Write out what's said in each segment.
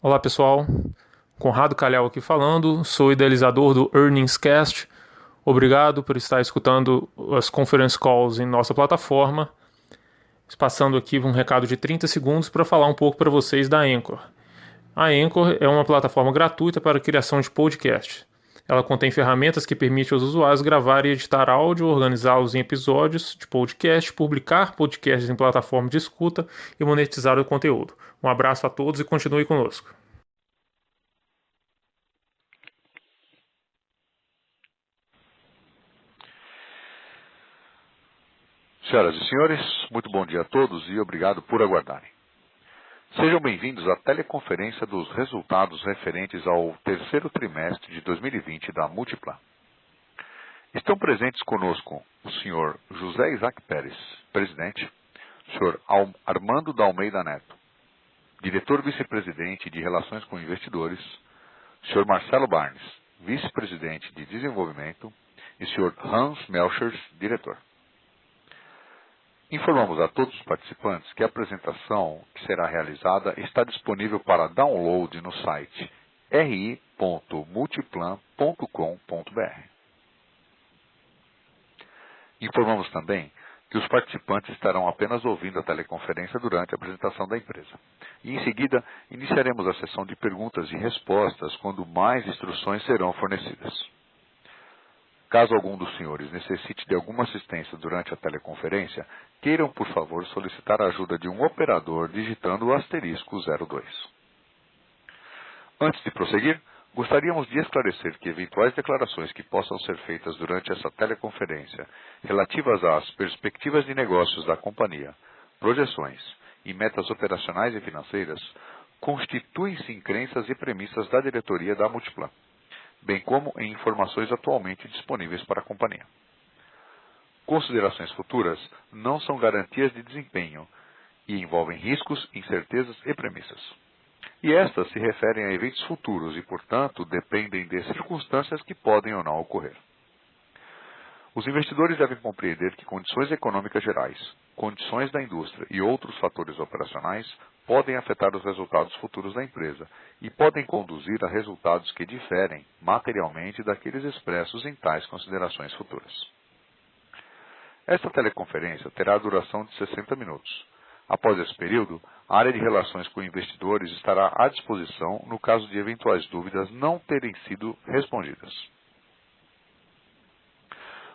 Olá pessoal, Conrado Calhau aqui falando, sou idealizador do Earnings Cast. Obrigado por estar escutando as conference calls em nossa plataforma. Passando aqui um recado de 30 segundos para falar um pouco para vocês da Anchor. A Anchor é uma plataforma gratuita para a criação de podcast. Ela contém ferramentas que permitem aos usuários gravar e editar áudio, organizá-los em episódios de podcast, publicar podcasts em plataforma de escuta e monetizar o conteúdo. Um abraço a todos e continue conosco. Senhoras e senhores, muito bom dia a todos e obrigado por aguardarem. Sejam bem-vindos à teleconferência dos resultados referentes ao terceiro trimestre de 2020 da Multiplan. Estão presentes conosco o senhor José Isaac Pérez, presidente, o senhor Armando da Almeida Neto, diretor vice-presidente de Relações com Investidores, o senhor Marcelo Barnes, vice-presidente de Desenvolvimento, e o senhor Hans Melchers, diretor. Informamos a todos os participantes que a apresentação que será realizada está disponível para download no site ri.multiplan.com.br. Informamos também que os participantes estarão apenas ouvindo a teleconferência durante a apresentação da empresa. E em seguida, iniciaremos a sessão de perguntas e respostas quando mais instruções serão fornecidas. Caso algum dos senhores necessite de alguma assistência durante a teleconferência, queiram, por favor, solicitar a ajuda de um operador digitando o *02. Antes de prosseguir, gostaríamos de esclarecer que eventuais declarações que possam ser feitas durante essa teleconferência, relativas às perspectivas de negócios da companhia, projeções e metas operacionais e financeiras, constituem-se em crenças e premissas da diretoria da Multiplan, bem como em informações atualmente disponíveis para a companhia. Considerações futuras não são garantias de desempenho e envolvem riscos, incertezas e premissas. E estas se referem a eventos futuros e, portanto, dependem de circunstâncias que podem ou não ocorrer. Os investidores devem compreender que condições econômicas gerais, condições da indústria e outros fatores operacionais podem afetar os resultados futuros da empresa e podem conduzir a resultados que diferem materialmente daqueles expressos em tais considerações futuras. Esta teleconferência terá a duração de 60 minutos. Após esse período, a área de relações com investidores estará à disposição no caso de eventuais dúvidas não terem sido respondidas.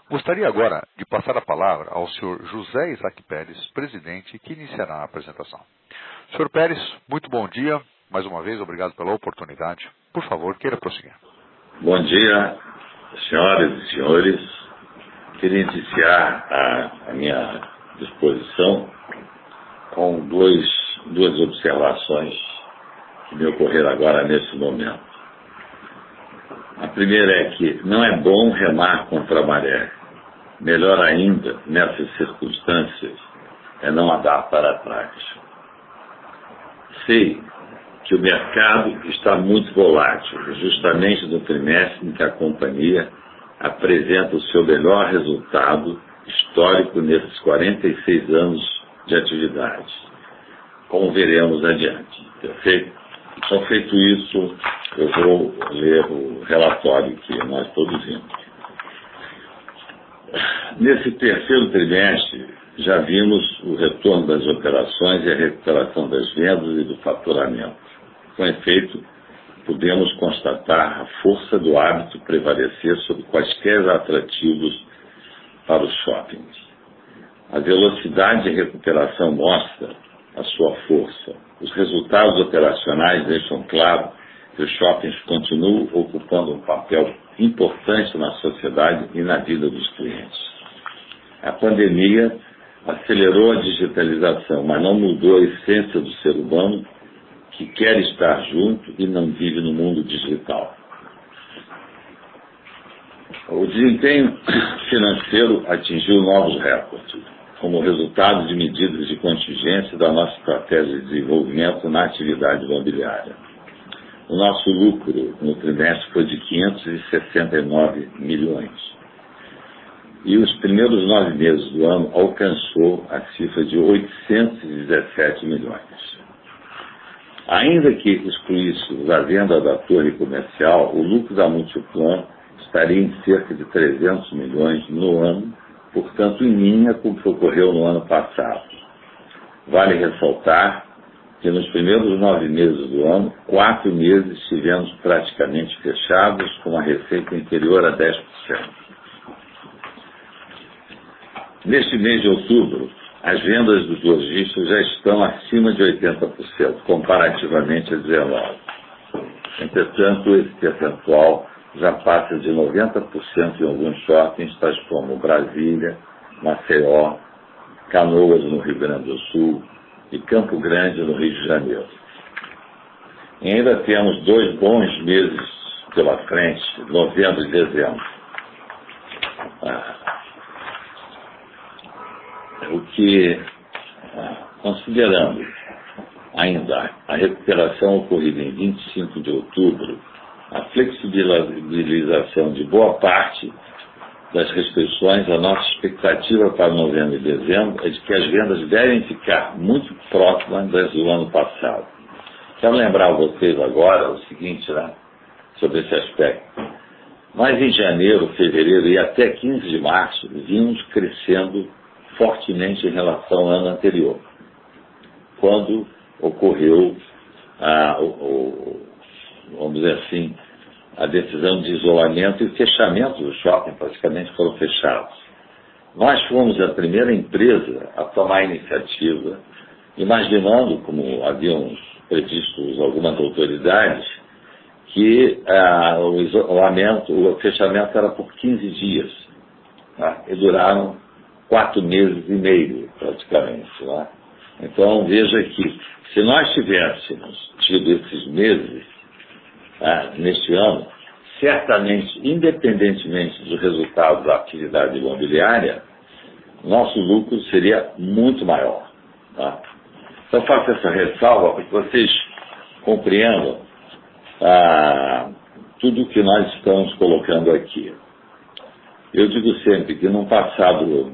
Gostaria agora de passar a palavra ao Sr. José Isaac Pérez, presidente, que iniciará a apresentação. Sr. Pérez, muito bom dia. Mais uma vez, obrigado pela oportunidade. Por favor, queira prosseguir. Bom dia, senhoras e senhores. Queria iniciar a minha disposição com duas observações que me ocorreram agora nesse momento. A primeira é que não é bom remar contra a maré. Melhor ainda, nessas circunstâncias, é não andar para trás. Sei que o mercado está muito volátil, justamente no trimestre em que a companhia apresenta o seu melhor resultado histórico nesses 46 anos de atividade, como veremos adiante. Perfeito? Então, feito isso, eu vou ler o relatório que nós produzimos. Nesse terceiro trimestre, já vimos o retorno das operações e a recuperação das vendas e do faturamento. Com efeito, podemos constatar a força do hábito prevalecer sobre quaisquer atrativos para os shoppings. A velocidade de recuperação mostra a sua força. Os resultados operacionais deixam claro que os shoppings continuam ocupando um papel importante na sociedade e na vida dos clientes. A pandemia acelerou a digitalização, mas não mudou a essência do ser humano que quer estar junto e não vive no mundo digital. O desempenho financeiro atingiu novos recordes, como resultado de medidas de contingência da nossa estratégia de desenvolvimento na atividade imobiliária. O nosso lucro no trimestre foi de 569 milhões. E os primeiros 9 meses do ano alcançou a cifra de 817 milhões. Ainda que excluíssemos a venda da torre comercial, o lucro da Multiplan estaria em cerca de 300 milhões no ano, portanto em linha com o que ocorreu no ano passado. Vale ressaltar que nos primeiros 9 meses do ano, 4 meses estivemos praticamente fechados, com uma receita inferior a 10%. Neste mês de outubro, as vendas dos lojistas já estão acima de 80%, comparativamente a 19%. Entretanto, esse percentual já passa de 90% em alguns shoppings, tais como Brasília, Maceió, Canoas, no Rio Grande do Sul, e Campo Grande, no Rio de Janeiro. E ainda temos 2 bons meses pela frente, novembro e dezembro. O que, considerando ainda a recuperação ocorrida em 25 de outubro, a flexibilização de boa parte das restrições, a nossa expectativa para novembro e dezembro é de que as vendas devem ficar muito próximas das do ano passado. Quero lembrar a vocês agora o seguinte, né, sobre esse aspecto. Nós em janeiro, fevereiro e até 15 de março vimos crescendo fortemente em relação ao ano anterior, quando ocorreu, vamos dizer assim, a decisão de isolamento e o fechamento do shopping, praticamente foram fechados. Nós fomos a primeira empresa a tomar a iniciativa, imaginando, como haviam previsto algumas autoridades, que o fechamento era por 15 dias, né? E duraram 4 meses e meio, praticamente. Né? Então, veja que, se nós tivéssemos tido esses meses, neste ano, certamente, independentemente dos resultados da atividade imobiliária, nosso lucro seria muito maior. Tá? Então, faço essa ressalva para que vocês compreendam tudo o que nós estamos colocando aqui. Eu digo sempre que, num passado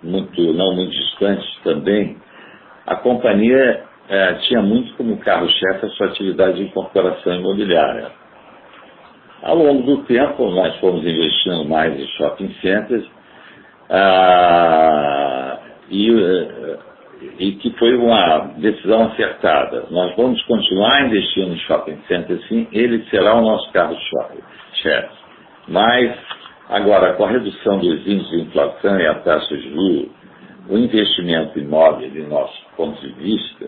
não muito distante também, a companhia tinha muito como carro-chefe a sua atividade de incorporação imobiliária. Ao longo do tempo, nós fomos investindo mais em shopping centers, e que foi uma decisão acertada. Nós vamos continuar investindo em shopping centers, sim, ele será o nosso carro-chefe. Mas, agora, com a redução dos índices de inflação e a taxa de juros, o investimento imóvel, de nosso ponto de vista,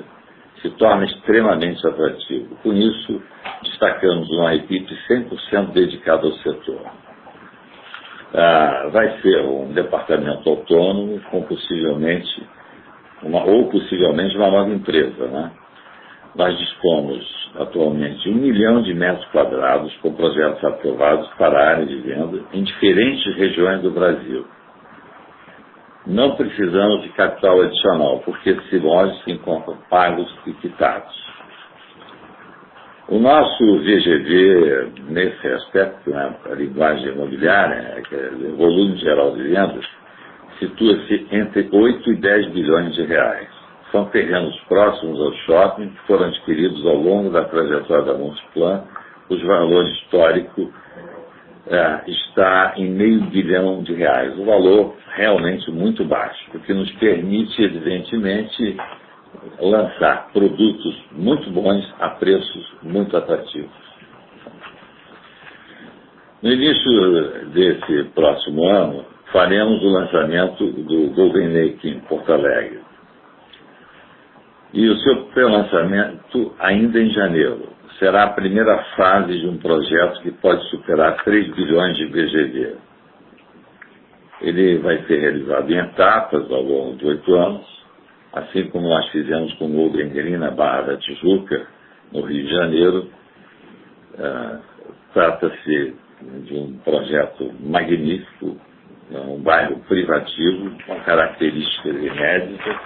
se torna extremamente atrativo. Com isso, destacamos uma equipe 100% dedicada ao setor. Vai ser um departamento autônomo, com possivelmente uma nova empresa. Né? Nós dispomos atualmente de 1 milhão de metros quadrados com projetos aprovados para a área de venda em diferentes regiões do Brasil. Não precisamos de capital adicional, porque esses imóveis se encontram pagos e quitados. O nosso VGV, nesse aspecto, né, a linguagem imobiliária, que é o volume geral de vendas, situa-se entre 8 e 10 bilhões de reais. São terrenos próximos ao shopping que foram adquiridos ao longo da trajetória da Multiplan, cujo valor histórico está em R$500 milhão. Um valor realmente muito baixo, o que nos permite, evidentemente, lançar produtos muito bons a preços muito atrativos. No início desse próximo ano, faremos o lançamento do Golden Lake em Porto Alegre. E o seu pré-lançamento ainda em janeiro. Será a primeira fase de um projeto que pode superar 3 bilhões de VGV. Ele vai ser realizado em etapas ao longo de 8 anos, assim como nós fizemos com o Golden Green na Barra da Tijuca, no Rio de Janeiro. Trata-se de um projeto magnífico, um bairro privativo, com características inéditas,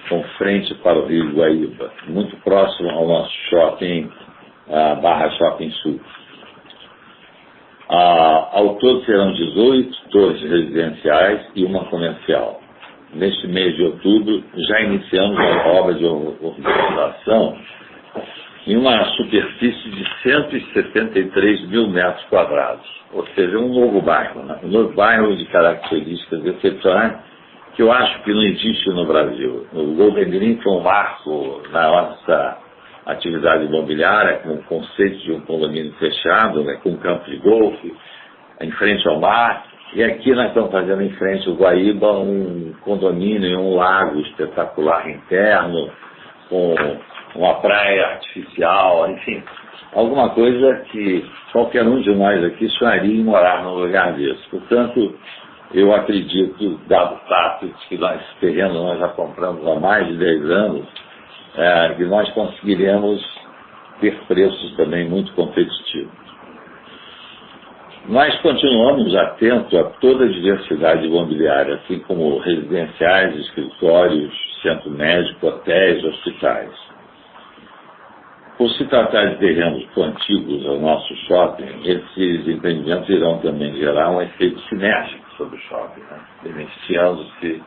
com frente para o Rio Guaíba, muito próximo ao nosso shopping, Barra Shopping Sul. Ao todo serão 18 torres residenciais e uma comercial. Neste mês de outubro, já iniciamos a obra de urbanização em uma superfície de 163 mil metros quadrados, ou seja, um novo bairro, né? Um novo bairro de características excepcionais que eu acho que não existe no Brasil. O Golden Green foi um marco na nossa atividade imobiliária, com o conceito de um condomínio fechado, né, com campo de golfe, em frente ao mar, e aqui nós estamos fazendo em frente ao Guaíba um condomínio e um lago espetacular interno, com uma praia artificial, enfim, alguma coisa que qualquer um de nós aqui sonharia em morar num lugar desse. Portanto, eu acredito, dado o fato de que esse terreno nós já compramos há mais de 10 anos, que nós conseguiremos ter preços também muito competitivos. Nós continuamos atentos a toda a diversidade imobiliária, assim como residenciais, escritórios, centro médico, hotéis, hospitais. Por se tratar de terrenos contíguos ao nosso shopping, esses empreendimentos irão também gerar um efeito sinérgico sobre o shopping, né? Beneficiando-se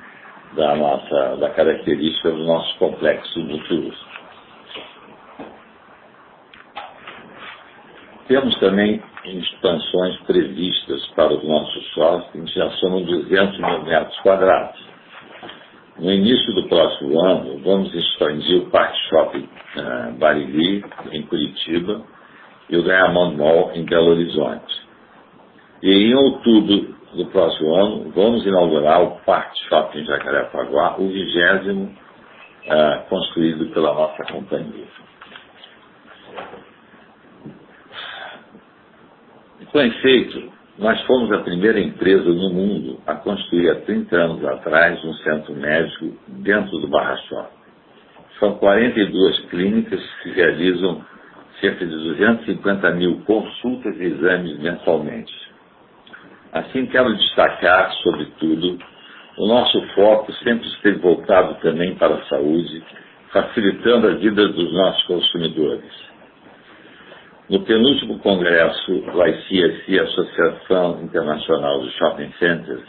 da característica dos nossos complexos multiusos. Temos também expansões previstas para os nossos shoppings, já somam 200 mil metros quadrados. No início do próximo ano, vamos expandir o Parque Shopping Barigui, em Curitiba, e o Diamond Mall, em Belo Horizonte. E em outubro do próximo ano, vamos inaugurar o Parque Shopping Jacarepaguá, o 20º construído pela nossa companhia. Com efeito, nós fomos a primeira empresa no mundo a construir há 30 anos atrás um centro médico dentro do Barra Shopping. São 42 clínicas que realizam cerca de 250 mil consultas e exames mensalmente. Assim, quero destacar, sobretudo, o nosso foco sempre esteve voltado também para a saúde, facilitando a vida dos nossos consumidores. No penúltimo congresso do ICSC, Associação Internacional de Shopping Centers,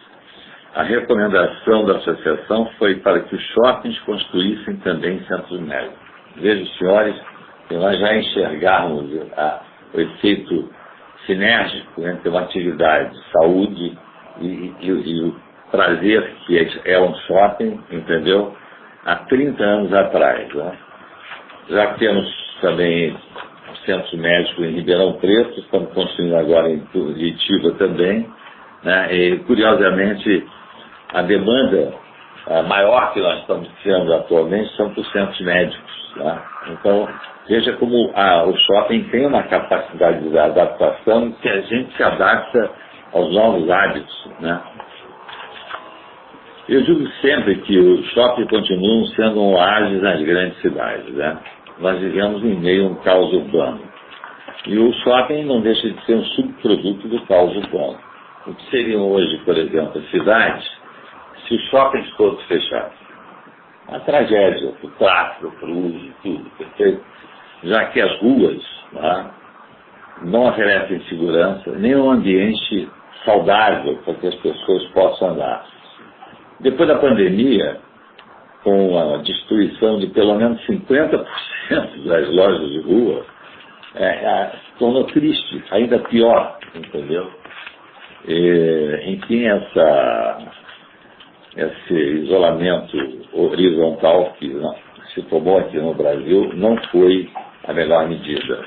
a recomendação da associação foi para que os shoppings construíssem também centros médicos. Vejam, senhores, que nós já enxergarmos o efeito sinérgico entre uma atividade de saúde e o prazer que é um shopping, entendeu? Há 30 anos atrás, né? Já temos também centro médico em Ribeirão Preto, estamos construindo agora em Curitiba também, né? E, curiosamente, a demanda maior que nós estamos tendo atualmente são por centros médicos, né? Então, veja como o shopping tem uma capacidade de adaptação que a gente se adapta aos novos hábitos, né? Eu digo sempre que o shopping continua sendo um oásis nas grandes cidades, né? Nós vivemos em meio a um caos urbano. E o shopping não deixa de ser um subproduto do caos urbano. O que seriam hoje, por exemplo, as cidades, se os shoppings todos fechassem? A tragédia, para o tráfego, para o uso, tudo, perfeito? Já que as ruas, né, não oferecem segurança, nem um ambiente saudável para que as pessoas possam andar. Depois da pandemia, com a destruição de pelo menos 50% das lojas de rua, se tornou triste, ainda pior, entendeu? Enfim, esse isolamento horizontal que se tomou aqui no Brasil não foi a melhor medida.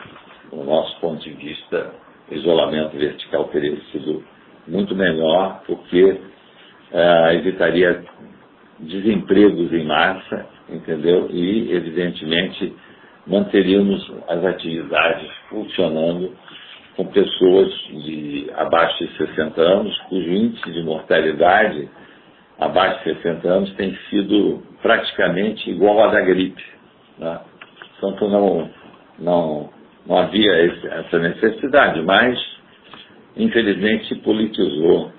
Do nosso ponto de vista, o isolamento vertical teria sido muito melhor, porque evitaria desempregos em massa, entendeu? E, evidentemente, manteríamos as atividades funcionando com pessoas abaixo de 60 anos, cujo índice de mortalidade abaixo de 60 anos tem sido praticamente igual à da gripe, né? Portanto, não havia essa necessidade, mas, infelizmente, se politizou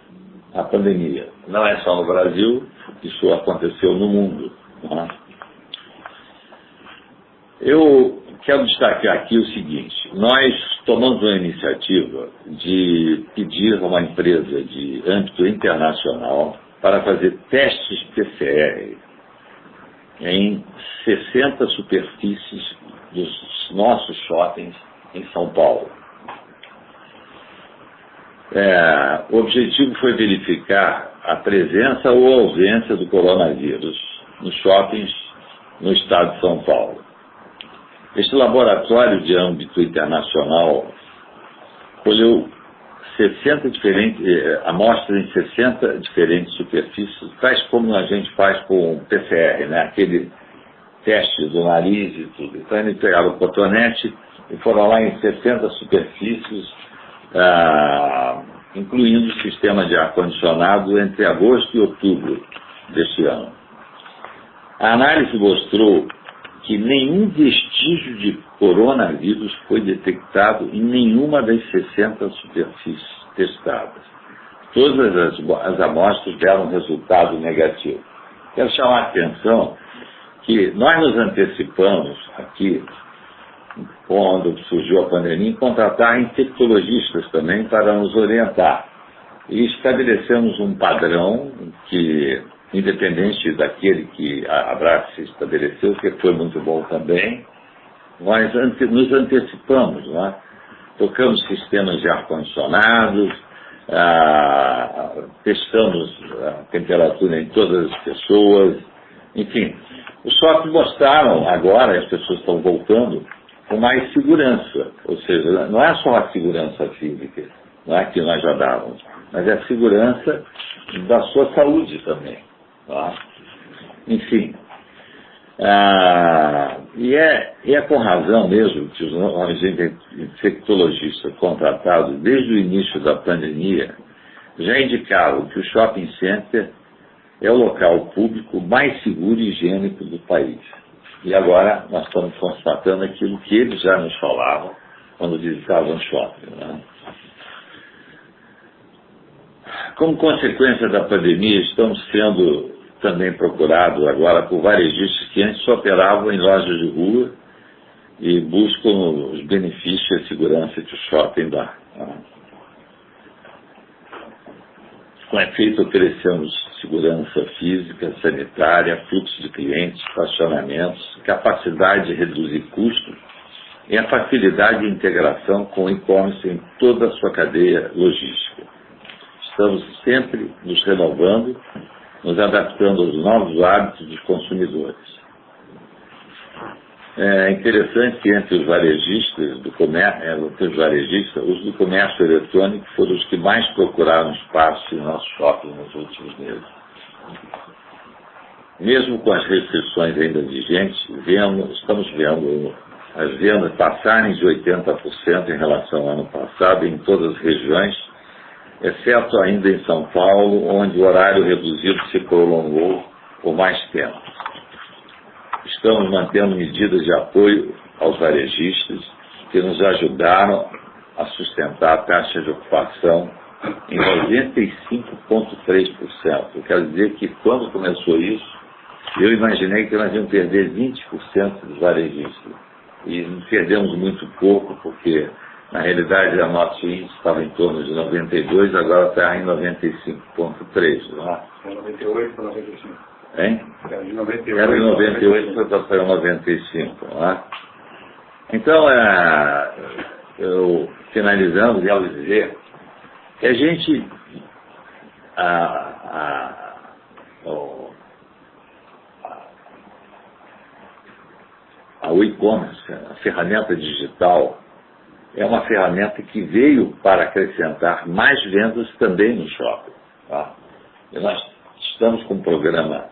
a pandemia. Não é só no Brasil, isso aconteceu no mundo, né? Eu quero destacar aqui o seguinte: nós tomamos uma iniciativa de pedir a uma empresa de âmbito internacional para fazer testes PCR em 60 superfícies dos nossos shoppings em São Paulo. O objetivo foi verificar a presença ou ausência do coronavírus nos shoppings no estado de São Paulo. Este laboratório de âmbito internacional colheu 60 amostras em 60 diferentes superfícies, tais como a gente faz com o PCR, né? Aquele teste do nariz e tudo. Então eles pegaram o cotonete e foram lá em 60 superfícies, incluindo o sistema de ar-condicionado entre agosto e outubro deste ano. A análise mostrou que nenhum vestígio de coronavírus foi detectado em nenhuma das 60 superfícies testadas. Todas as amostras deram resultado negativo. Quero chamar a atenção que nós nos antecipamos aqui, quando surgiu a pandemia, em contratar infectologistas também para nos orientar. E estabelecemos um padrão que, independente daquele que a Abraço estabeleceu, que foi muito bom também, nós nos antecipamos, né? Tocamos sistemas de ar-condicionado, testamos a temperatura em todas as pessoas, enfim. Os shoppings mostraram agora, as pessoas estão voltando, com mais segurança, ou seja, não é só a segurança física, não é que nós já dávamos, mas é a segurança da sua saúde também. Tá? Enfim, e é com razão mesmo que os infectologistas contratados desde o início da pandemia já indicaram que o shopping center é o local público mais seguro e higiênico do país. E agora nós estamos constatando aquilo que eles já nos falavam quando visitavam o shopping. Né? Como consequência da pandemia, estamos sendo também procurados agora por varejistas que antes só operavam em lojas de rua e buscam os benefícios e a segurança que o shopping dá. Com efeito, oferecemos segurança física, sanitária, fluxo de clientes, estacionamentos, capacidade de reduzir custos e a facilidade de integração com o e-commerce em toda a sua cadeia logística. Estamos sempre nos renovando, nos adaptando aos novos hábitos dos consumidores. É interessante que entre os varejistas do comércio, os do comércio eletrônico foram os que mais procuraram espaço em nossos shoppings nos últimos meses. Mesmo com as restrições ainda vigentes, estamos vendo as vendas passarem de 80% em relação ao ano passado em todas as regiões, exceto ainda em São Paulo, onde o horário reduzido se prolongou por mais tempo. Estamos mantendo medidas de apoio aos varejistas que nos ajudaram a sustentar a taxa de ocupação em 95,3%. Eu quero dizer que quando começou isso, eu imaginei que nós íamos perder 20% dos varejistas. E perdemos muito pouco, porque na realidade a nosso índice estava em torno de 92, agora está em 95,3%. Não é? 98 para 95. Hein? Era de 98. Era de 98 para 95. Não é? Então, eu finalizando, devo dizer que a gente, o e-commerce, a ferramenta digital, é uma ferramenta que veio para acrescentar mais vendas também no shopping. Tá? E nós estamos com um programa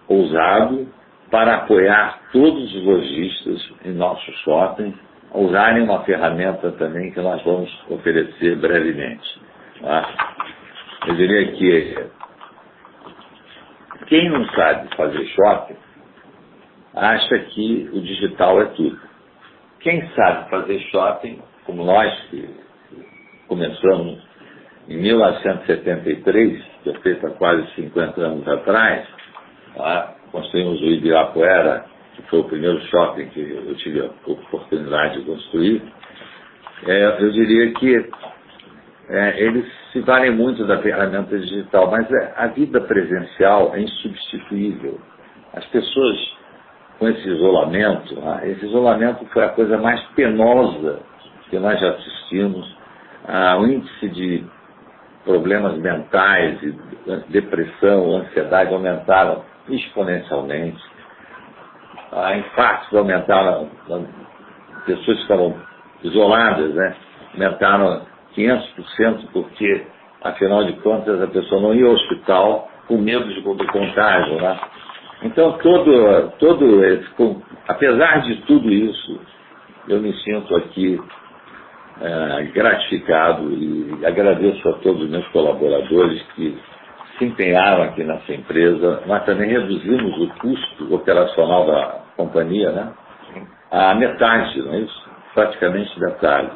ousado para apoiar todos os lojistas em nossos shoppings a usarem uma ferramenta também que nós vamos oferecer brevemente. Tá? Eu diria que quem não sabe fazer shopping acha que o digital é tudo. Quem sabe fazer shopping, como nós que começamos em 1973, que é feito há quase 50 anos atrás, construímos o Ibirapuera, que foi o primeiro shopping que eu tive a oportunidade de construir. Eu diria que eles se valem muito da ferramenta digital, mas a vida presencial é insubstituível. As pessoas com esse isolamento, esse isolamento foi a coisa mais penosa que nós já assistimos. O índice de problemas mentais, depressão, ansiedade aumentaram exponencialmente. Infartos aumentaram, pessoas que estavam isoladas, né, aumentaram 500%, porque, afinal de contas, a pessoa não ia ao hospital com medo do contágio, né? Então, apesar de tudo isso, eu me sinto aqui gratificado e agradeço a todos os meus colaboradores que se empenharam aqui nessa empresa. Nós também reduzimos o custo operacional da companhia, né, a metade, não é isso? Praticamente metade.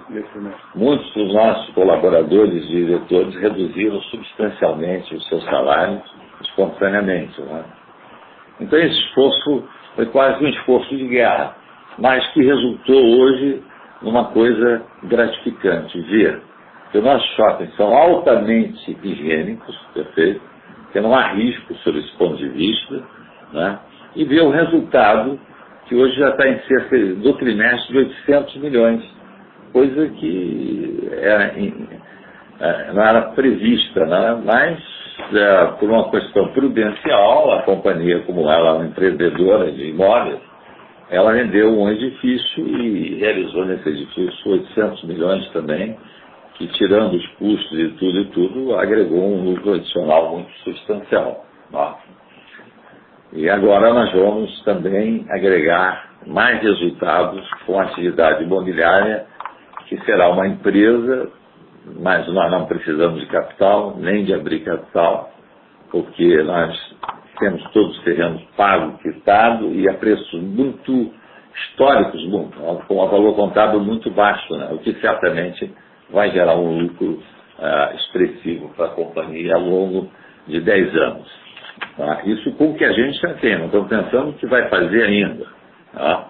Muitos dos nossos colaboradores e diretores reduziram substancialmente os seus salários espontaneamente, né? Então esse esforço foi quase um esforço de guerra, mas que resultou hoje numa coisa gratificante, ver que os nossos shoppings são altamente higiênicos, perfeito, que não há risco sob esse ponto de vista, né? E ver o resultado que hoje já está em cerca do trimestre de 800 milhões, coisa que não era prevista, né? Mas por uma questão prudencial, a companhia, como ela é uma empreendedora de imóveis, ela vendeu um edifício e realizou nesse edifício 800 milhões também, que, tirando os custos e tudo, agregou um lucro adicional muito substancial. Né? E agora nós vamos também agregar mais resultados com a atividade imobiliária, que será uma empresa, mas nós não precisamos de capital, nem de abrir capital, porque nós temos todos os terrenos pagos, quitados e a preços muito históricos, com um valor contábil muito baixo, né? O que certamente vai gerar um lucro expressivo para a companhia ao longo de 10 anos. Tá? Isso com o que a gente já tem, não estamos pensando o que vai fazer ainda. Tá?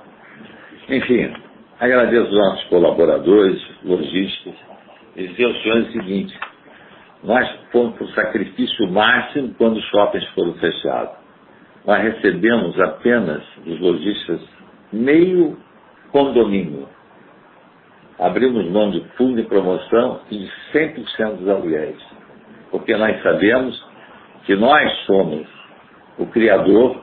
Enfim, agradeço aos nossos colaboradores, lojistas, e dizer aos senhores o seguinte: nós fomos para o sacrifício máximo quando os shoppings foram fechados. Nós recebemos apenas dos lojistas meio condomínio. Abrimos mão de fundo de promoção e de 100% dos aluguéis. Porque nós sabemos que nós somos o criador,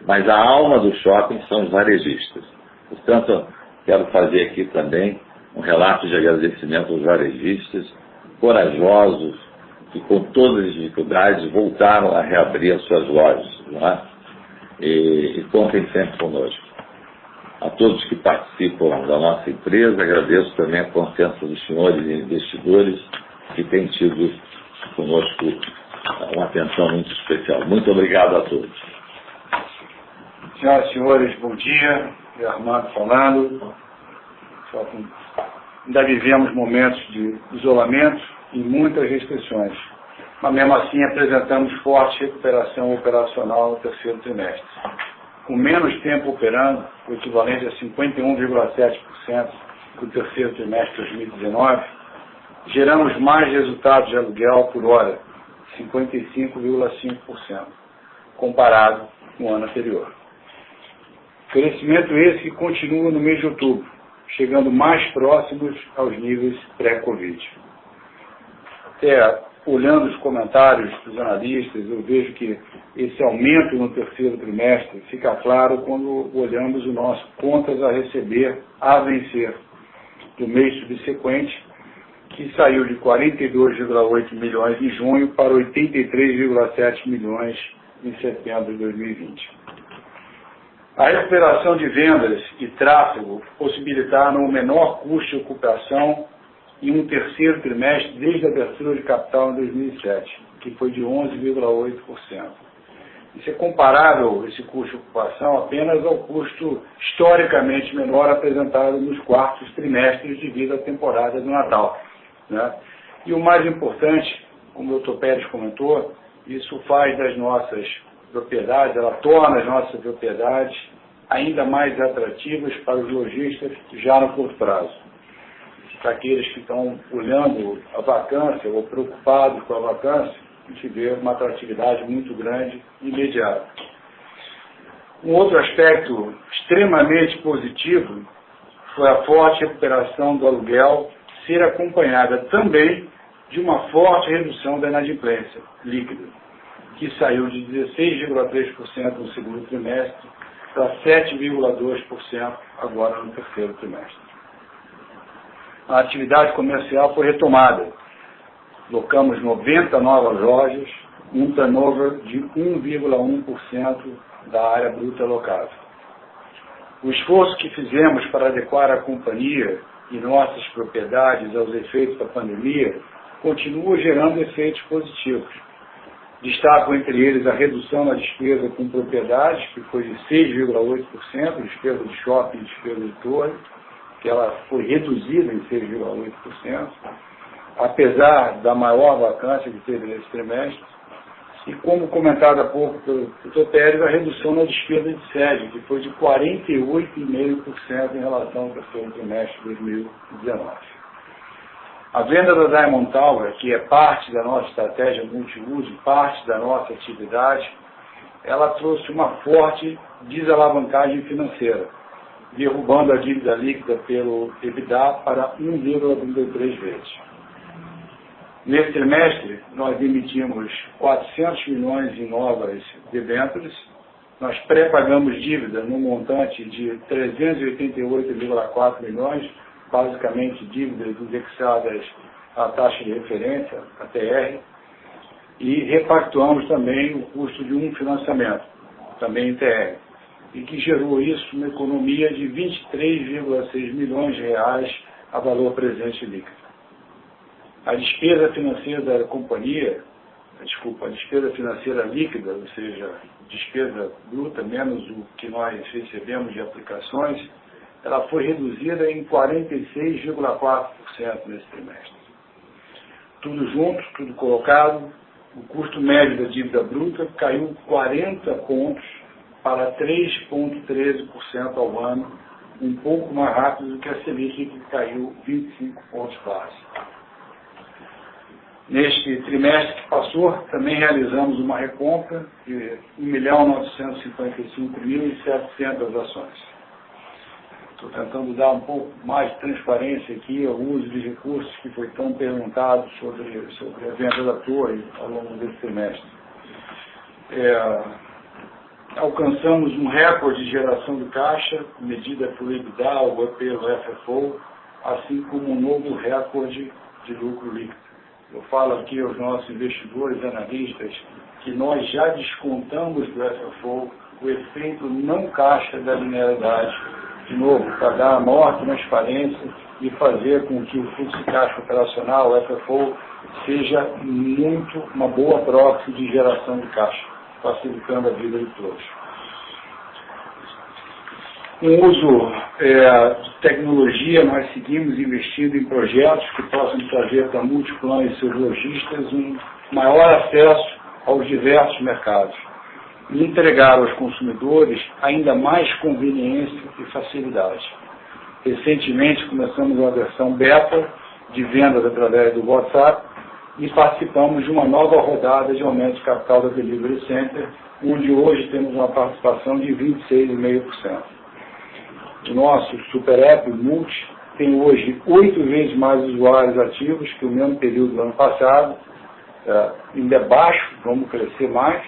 mas a alma do shopping são os varejistas. Portanto, quero fazer aqui também um relato de agradecimento aos varejistas corajosos, que com todas as dificuldades voltaram a reabrir as suas lojas, não é? E contem sempre conosco. A todos que participam da nossa empresa, agradeço também a confiança dos senhores investidores que têm tido conosco uma atenção muito especial. Muito obrigado a todos. Senhoras e senhores, bom dia. É Armando falando. Ainda vivemos momentos de isolamento e muitas restrições, mas mesmo assim apresentamos forte recuperação operacional no terceiro trimestre. Com menos tempo operando, o equivalente a 51,7% do terceiro trimestre de 2019, geramos mais resultados de aluguel por hora, 55,5%, comparado com o ano anterior. Crescimento esse que continua no mês de outubro, chegando mais próximos aos níveis pré-Covid. Olhando os comentários dos analistas, eu vejo que esse aumento no terceiro trimestre fica claro quando olhamos o nosso contas a receber, a vencer, do mês subsequente, que saiu de 42,8 milhões em junho para 83,7 milhões em setembro de 2020. A recuperação de vendas e tráfego possibilitaram o menor custo de ocupação em um terceiro trimestre desde a abertura de capital em 2007, que foi de 11,8%. Isso é comparável, esse custo de ocupação, apenas ao custo historicamente menor apresentado nos quartos trimestres devido à temporada do Natal, né? E o mais importante, como o Dr. Pérez comentou, isso faz das nossas propriedades, ela torna as nossas propriedades ainda mais atrativas para os lojistas já no curto prazo. Para aqueles que estão olhando a vacância ou preocupados com a vacância, a gente vê uma atratividade muito grande e imediata. Um outro aspecto extremamente positivo foi a forte recuperação do aluguel ser acompanhada também de uma forte redução da inadimplência líquida, que saiu de 16,3% no segundo trimestre para 7,2% agora no terceiro trimestre. A atividade comercial foi retomada. Locamos 90 novas lojas, um turnover de 1,1% da área bruta locável. O esforço que fizemos para adequar a companhia e nossas propriedades aos efeitos da pandemia continua gerando efeitos positivos. Destaco entre eles a redução na despesa com propriedades, que foi de 6,8%, despesa de shopping e despesa de torre, que ela foi reduzida em 6,8%, apesar da maior vacância que teve nesse trimestre. E como comentado há pouco pelo Dr. Pérez, a redução na despesa de sede, que foi de 48,5% em relação ao terceiro trimestre de 2019. A venda da Diamond Tower, que é parte da nossa estratégia multiuso, parte da nossa atividade, ela trouxe uma forte desalavancagem financeira, derrubando a dívida líquida pelo EBITDA para 1,33 vezes. Nesse trimestre, nós emitimos 400 milhões em novas debêntures, nós pré-pagamos dívida no montante de 388,4 milhões, basicamente dívidas indexadas à taxa de referência, a TR, e repactuamos também o custo de um financiamento, também em TR, e que gerou isso uma economia de 23,6 milhões de reais a valor presente líquido. A despesa financeira da companhia, a despesa financeira líquida, ou seja, despesa bruta menos o que nós recebemos de aplicações, ela foi reduzida em 46,4% nesse trimestre. Tudo junto, tudo colocado, o custo médio da dívida bruta caiu 40 pontos para 3,13% ao ano, um pouco mais rápido do que a Selic, que caiu 25 pontos base. Neste trimestre que passou, também realizamos uma recompra de 1.955.700 ações. Estou tentando dar um pouco mais de transparência aqui ao uso de recursos que foi tão perguntado sobre a venda da torre ao longo desse trimestre. Alcançamos um recorde de geração de caixa, medida pelo EBITDA ou pelo FFO, assim como um novo recorde de lucro líquido. Eu falo aqui aos nossos investidores, analistas, que nós já descontamos do FFO o efeito não caixa da linearidade, de novo, para dar a maior transparência e fazer com que o fluxo de caixa operacional, o FFO, seja muito uma boa proxy de geração de caixa, facilitando a vida de todos. Com o uso de tecnologia, nós seguimos investindo em projetos que possam trazer para Multiplan e seus lojistas um maior acesso aos diversos mercados e entregar aos consumidores ainda mais conveniência e facilidade. Recentemente começamos uma versão beta de vendas através do WhatsApp e participamos de uma nova rodada de aumento de capital da Delivery Center, onde hoje temos uma participação de 26,5%. O nosso Super App Multi tem hoje 8 vezes mais usuários ativos que o mesmo período do ano passado, ainda é baixo, vamos crescer mais,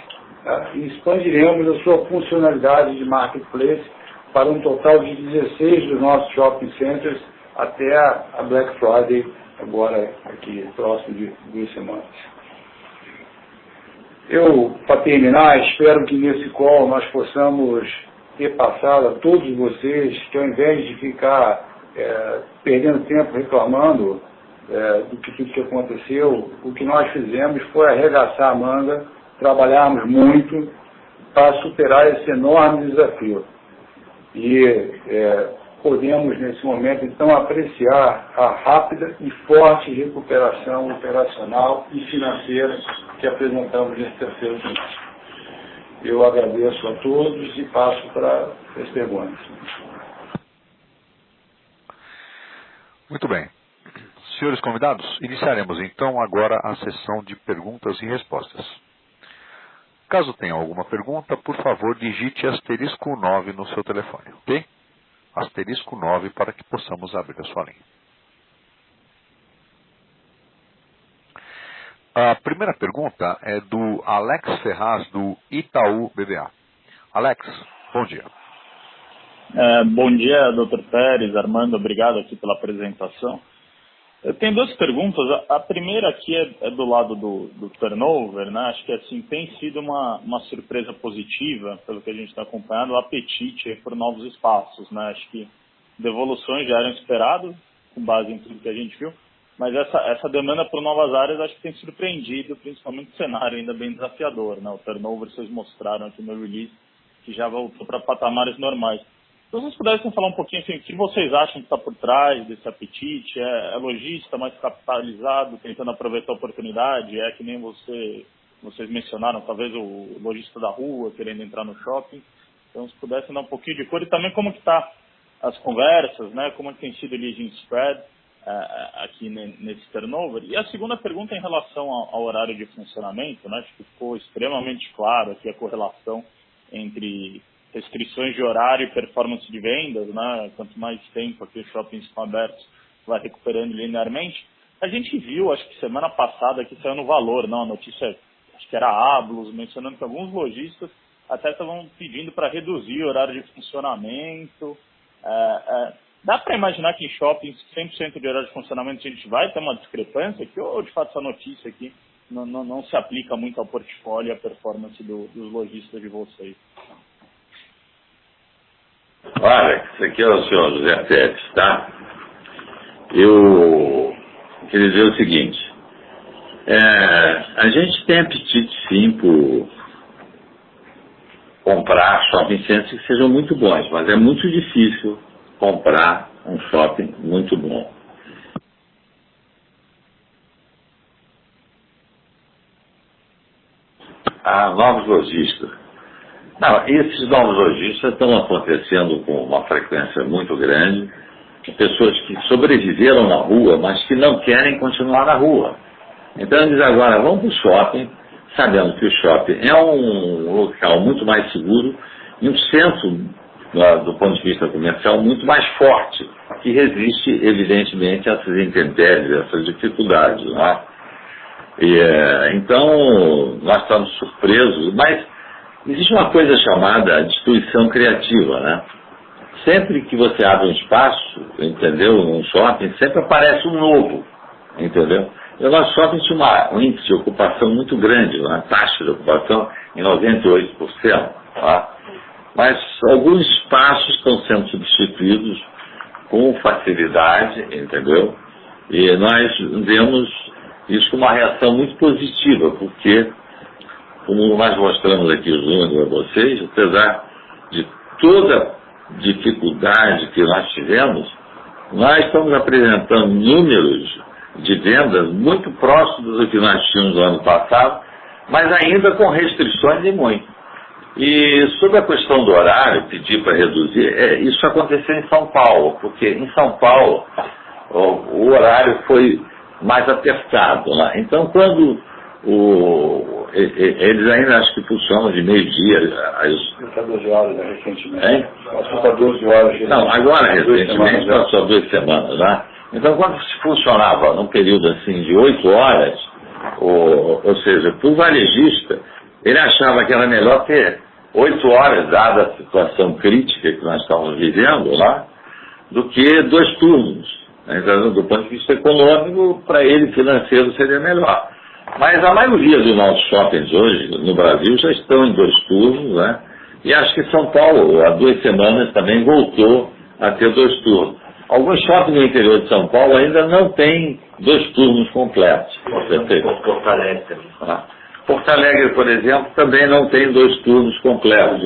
e expandiremos a sua funcionalidade de marketplace para um total de 16 dos nossos shopping centers até a Black Friday, agora aqui próximo de 2 semanas. Para terminar, espero que nesse call nós possamos ter passado a todos vocês que, ao invés de ficar perdendo tempo reclamando do que tudo que aconteceu, o que nós fizemos foi arregaçar a manga, trabalharmos muito para superar esse enorme desafio. E podemos, nesse momento, então, apreciar a rápida e forte recuperação operacional e financeira que apresentamos nesse terceiro trimestre. Eu agradeço a todos e passo para as perguntas. Muito bem. Senhores convidados, iniciaremos então agora a sessão de perguntas e respostas. Caso tenha alguma pergunta, por favor, digite *9 no seu telefone, ok? *9 para que possamos abrir a sua linha. A primeira pergunta é do Alex Ferraz, do Itaú BBA. Alex, bom dia. Bom dia, Dr. Pérez, Armando, obrigado aqui pela apresentação. Eu tenho duas perguntas. A primeira aqui é do lado do turnover, né? Acho que assim, tem sido uma surpresa positiva, pelo que a gente está acompanhando, o apetite por novos espaços, né? Acho que devoluções já eram esperadas, com base em tudo que a gente viu, mas essa demanda por novas áreas acho que tem surpreendido, principalmente o cenário ainda bem desafiador, né? O turnover vocês mostraram aqui no release, que já voltou para patamares normais. Se vocês pudessem falar um pouquinho assim, o que vocês acham que está por trás desse apetite? É lojista mais capitalizado, tentando aproveitar a oportunidade? É que nem vocês mencionaram, talvez o lojista da rua querendo entrar no shopping? Então, se pudessem dar um pouquinho de cor. E também como que está as conversas, né? Como que tem sido o leading spread aqui nesse turnover? E a segunda pergunta é em relação ao horário de funcionamento, né? Acho que ficou extremamente claro aqui a correlação entre restrições de horário e performance de vendas, né? Quanto mais tempo aqui os shoppings estão abertos, vai recuperando linearmente. A gente viu, acho que semana passada, que saiu no Valor, não, a notícia, acho que era a Ablos, mencionando que alguns lojistas até estavam pedindo para reduzir o horário de funcionamento. Dá para imaginar que em shoppings 100% de horário de funcionamento a gente vai ter uma discrepância aqui, ou de fato essa notícia aqui não se aplica muito ao portfólio e à performance dos lojistas de vocês? Olha, isso aqui é o senhor José Pérez, tá? Eu queria dizer o seguinte, a gente tem apetite sim por comprar shopping centers que sejam muito bons, mas é muito difícil comprar um shopping muito bom. Há novos lojistas. Não, esses novos lojistas estão acontecendo com uma frequência muito grande, pessoas que sobreviveram na rua, mas que não querem continuar na rua. Então eles agora vão para o shopping, sabendo que o shopping é um local muito mais seguro e um centro, do ponto de vista comercial, muito mais forte, que resiste, evidentemente, a essas intempéries, a essas dificuldades. Não é? Então, nós estamos surpresos, mas existe uma coisa chamada destruição criativa, né? Sempre que você abre um espaço, entendeu, um shopping, sempre aparece um novo, entendeu? E o nosso shopping tinha um índice de ocupação muito grande, uma taxa de ocupação em 98%, tá? Mas alguns espaços estão sendo substituídos com facilidade, entendeu? E nós vemos isso com uma reação muito positiva, porque, como nós mostramos aqui os números a vocês, apesar de toda dificuldade que nós tivemos, nós estamos apresentando números de vendas muito próximos do que nós tínhamos no ano passado, mas ainda com restrições e muito. E sobre a questão do horário, pedir para reduzir, isso aconteceu em São Paulo, porque em São Paulo o horário foi mais apertado lá. Então, quando eles ainda acho que funcionam de meio-dia. Está 12 horas, né, recentemente. Está 12 horas. Não, agora, recentemente, passou 2 semanas, né? Então, quando se funcionava num período assim de 8 horas, ou seja, para o varejista, ele achava que era melhor ter 8 horas, dada a situação crítica que nós estamos vivendo lá, do que 2 turnos. Então, do ponto de vista econômico, para ele, financeiro, seria melhor. Mas a maioria dos nossos shoppings hoje, no Brasil, já estão em 2 turnos, né? E acho que São Paulo, há 2 semanas, também voltou a ter 2 turnos. Alguns shoppings no interior de São Paulo ainda não têm 2 turnos completos. Porto Alegre também. Porto Alegre, por exemplo, também não tem 2 turnos completos.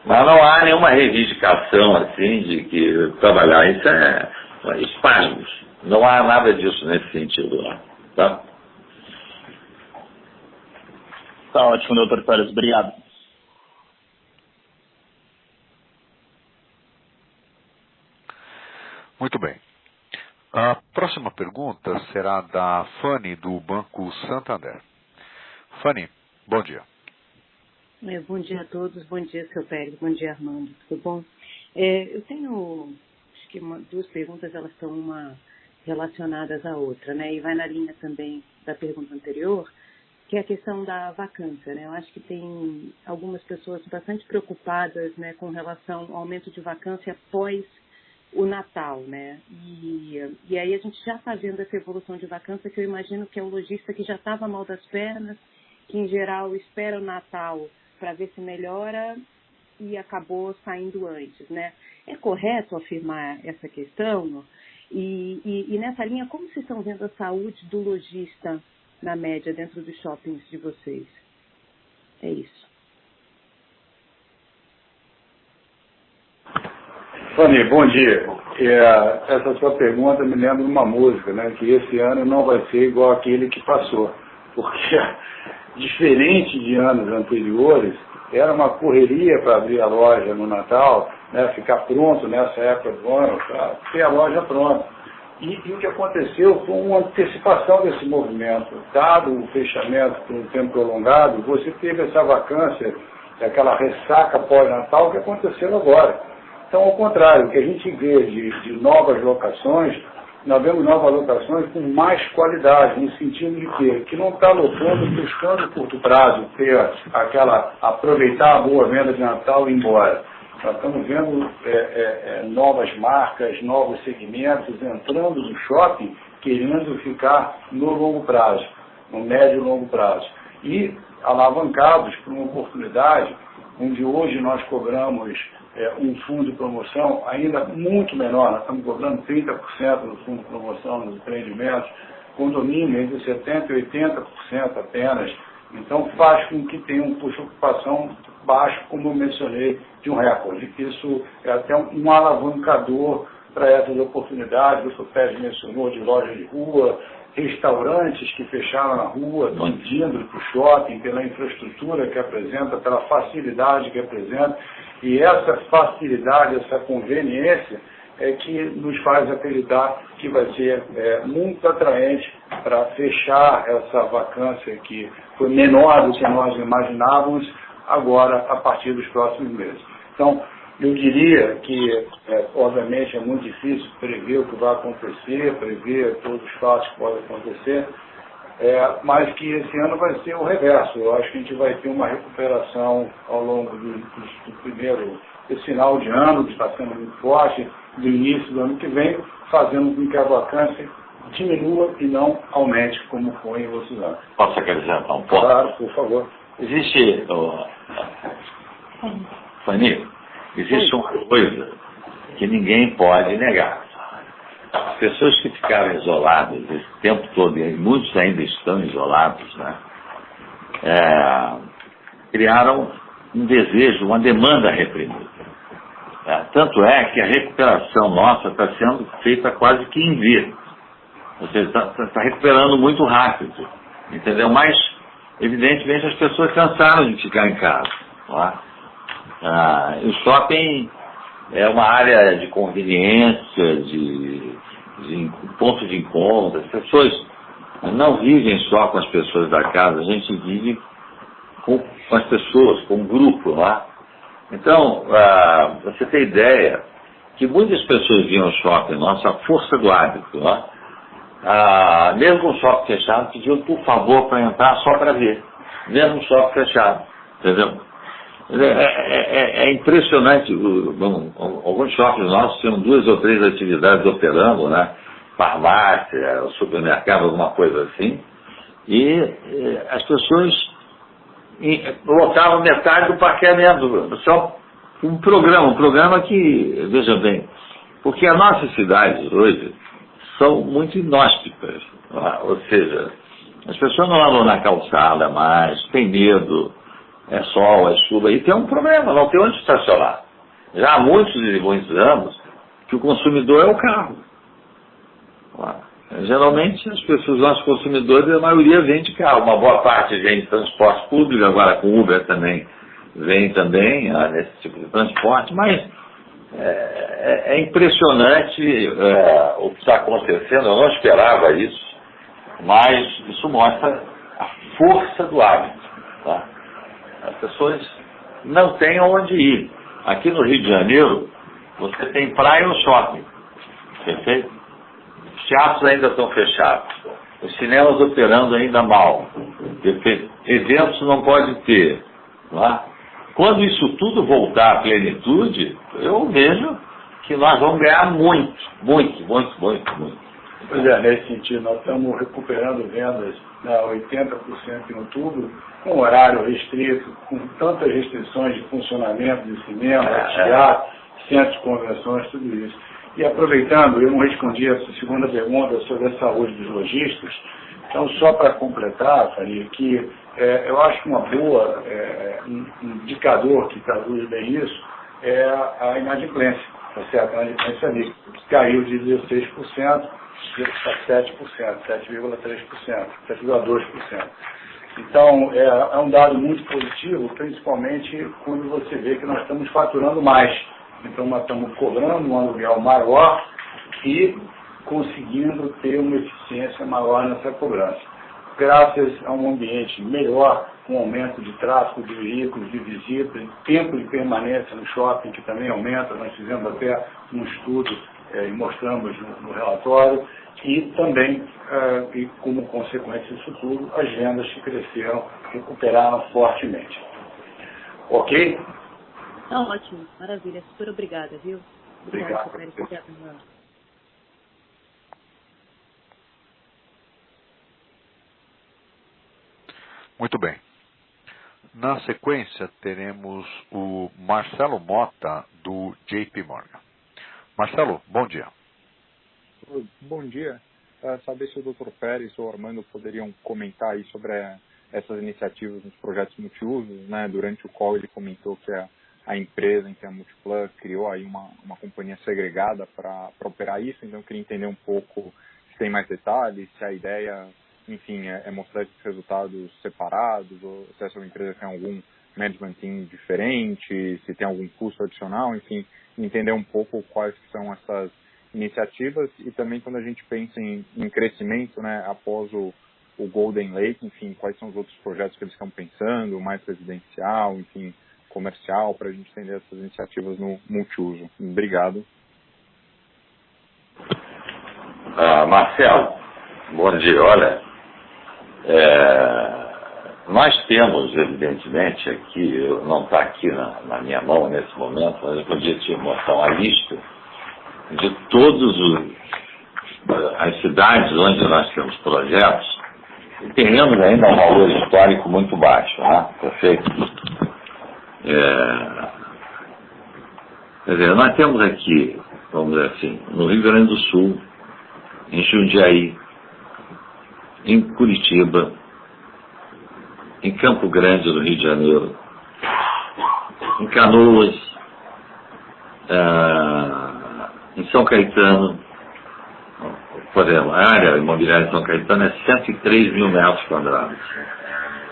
Mas não há nenhuma reivindicação assim de que trabalhar isso é espasmos. Não há nada disso nesse sentido lá. Tá? Tá ótimo, Dr. Pérez. Obrigado. Muito bem. A próxima pergunta será da Fanny, do Banco Santander. Fanny, bom dia. Bom dia a todos, bom dia, seu Pérez, bom dia, Armando, tudo bom? Eu tenho, acho que duas perguntas, elas estão uma relacionadas à outra, né? E vai na linha também da pergunta anterior, que é a questão da vacância, né? Eu acho que tem algumas pessoas bastante preocupadas, né, com relação ao aumento de vacância após o Natal, né? E aí a gente já está vendo essa evolução de vacância, que eu imagino que é o lojista que já estava mal das pernas, que em geral espera o Natal para ver se melhora e acabou saindo antes, né? É correto afirmar essa questão? E nessa linha, como vocês estão vendo a saúde do lojista na média dentro dos shoppings de vocês? É isso. Fanny, bom dia. Essa sua pergunta me lembra uma música, né? Que esse ano não vai ser igual aquele que passou. Porque, diferente de anos anteriores, era uma correria para abrir a loja no Natal, né? Ficar pronto nessa época do ano, para ter a loja pronta. E o que aconteceu foi uma antecipação desse movimento. Dado o fechamento por um tempo prolongado, você teve essa vacância, aquela ressaca pós-Natal que aconteceu agora. Então, ao contrário, o que a gente vê de novas locações, nós vemos novas locações com mais qualidade, no sentido de que não está lotando, buscando curto prazo, aproveitar a boa venda de Natal e ir embora. Nós estamos vendo novas marcas, novos segmentos entrando no shopping, querendo ficar no longo prazo, no médio e longo prazo. E alavancados por uma oportunidade, onde hoje nós cobramos um fundo de promoção ainda muito menor, nós estamos cobrando 30% do fundo de promoção nos empreendimentos, condomínio entre 70% e 80% apenas. Então faz com que tenha um custo de ocupação baixo, como eu mencionei, de um recorde. Isso é até um alavancador para essas oportunidades. O Dr. Pérez mencionou de lojas de rua, restaurantes que fecharam na rua, vendindo para o shopping, pela infraestrutura que apresenta, pela facilidade que apresenta. E essa facilidade, essa conveniência é que nos faz acreditar que vai ser muito atraente para fechar essa vacância que foi menor do que nós imaginávamos agora a partir dos próximos meses. Então, eu diria que, obviamente, é muito difícil prever o que vai acontecer, prever todos os fatos que podem acontecer, mas que esse ano vai ser o reverso. Eu acho que a gente vai ter uma recuperação ao longo do primeiro, esse final de ano, que está sendo muito forte, do início do ano que vem, fazendo com que a vacância diminua e não aumente, como foi em outros anos. Posso acrescentar um ponto? Claro, por favor. Existe, Fanny, existe uma coisa que ninguém pode negar. As pessoas que ficaram isoladas esse tempo todo, e muitos ainda estão isolados, né, criaram um desejo, uma demanda reprimida. Tanto é que a recuperação nossa está sendo feita quase que em V. Ou seja, está recuperando muito rápido. Entendeu? Mas, evidentemente, as pessoas cansaram de ficar em casa. O shopping é uma área de conveniência, de ponto de encontro. As pessoas não vivem só com as pessoas da casa, a gente vive com as pessoas, com um grupo lá. Então, você tem ideia que muitas pessoas viam ao shopping nosso a força do hábito. Mesmo com o shopping fechado, pediam por favor para entrar só para ver. Mesmo o shopping fechado. Entendeu? É impressionante. Alguns shoppings nossos tinham 2 ou 3 atividades operando, né? Farmácia, supermercado, alguma coisa assim. E as pessoas lotavam metade do parqueamento. Só um programa que, veja bem, porque as nossas cidades hoje são muito inóspitas. Ou seja, as pessoas não andam na calçada mais, têm medo. É sol, é chuva, e tem um problema, não tem onde estacionar. Já há muitos e muitos anos que o consumidor é o carro. Geralmente as pessoas, nossos consumidores, a maioria vem de carro, uma boa parte vem de transporte público, agora com Uber também vem também nesse tipo de transporte, mas é impressionante o que está acontecendo. Eu não esperava isso, mas isso mostra a força do hábito. pessoas não têm onde ir. Aqui no Rio de Janeiro, você tem praia ou shopping, perfeito? Os teatros ainda estão fechados, os cinemas operando ainda mal, perfeito? Eventos não pode ter, não é? Quando isso tudo voltar à plenitude, eu vejo que nós vamos ganhar muito. Pois é, nesse sentido, nós estamos recuperando vendas 80% em outubro, com horário restrito, com tantas restrições de funcionamento de cinema, teatro, centros de convenções, tudo isso. E aproveitando, eu não respondi a sua segunda pergunta sobre a saúde dos lojistas, então só para completar, Faria, que eu acho que uma boa, um indicador que traduz bem isso é a inadimplência, tá certo? A inadimplência ali, que caiu de 16% para 7%, 7,3%, 7,2%. Então, é um dado muito positivo, principalmente quando você vê que nós estamos faturando mais. Então, nós estamos cobrando um aluguel maior e conseguindo ter uma eficiência maior nessa cobrança. Graças a um ambiente melhor, com aumento de tráfego de veículos, de visitas, tempo de permanência no shopping, que também aumenta, nós fizemos até um estudo e mostramos no relatório, e também, e como consequência disso tudo, as vendas que cresceram, recuperaram fortemente. Ok? Tá ótimo, maravilha, super obrigada, viu? Obrigado. Muito bem. Na sequência, teremos o Marcelo Mota, do JP Morgan. Marcelo, bom dia. Bom dia. Saber se o Dr. Pérez ou o Armando poderiam comentar aí sobre essas iniciativas nos projetos multiusos, né? Durante o call ele comentou que a empresa, em que a Multiplan, criou aí uma companhia segregada para operar isso, então eu queria entender um pouco se tem mais detalhes, se a ideia, enfim, é mostrar esses resultados separados, ou se essa empresa tem algum management team diferente, se tem algum custo adicional, enfim, entender um pouco quais são essas iniciativas e também quando a gente pensa em crescimento, né, após o Golden Lake, enfim, quais são os outros projetos que eles estão pensando, mais residencial, enfim, comercial, para a gente entender essas iniciativas no multiuso. Obrigado. Marcelo, bom dia. Olha, nós temos, evidentemente, aqui, não está aqui na minha mão nesse momento, mas eu podia te mostrar uma lista de todas as cidades onde nós temos projetos, e terrenos ainda um valor histórico muito baixo, né? Perfeito? Quer dizer, nós temos aqui, vamos dizer assim, no Rio Grande do Sul, em Jundiaí, em Curitiba, em Campo Grande, no Rio de Janeiro, em Canoas, em São Caetano. Por exemplo, a área imobiliária de São Caetano é 103 mil metros quadrados.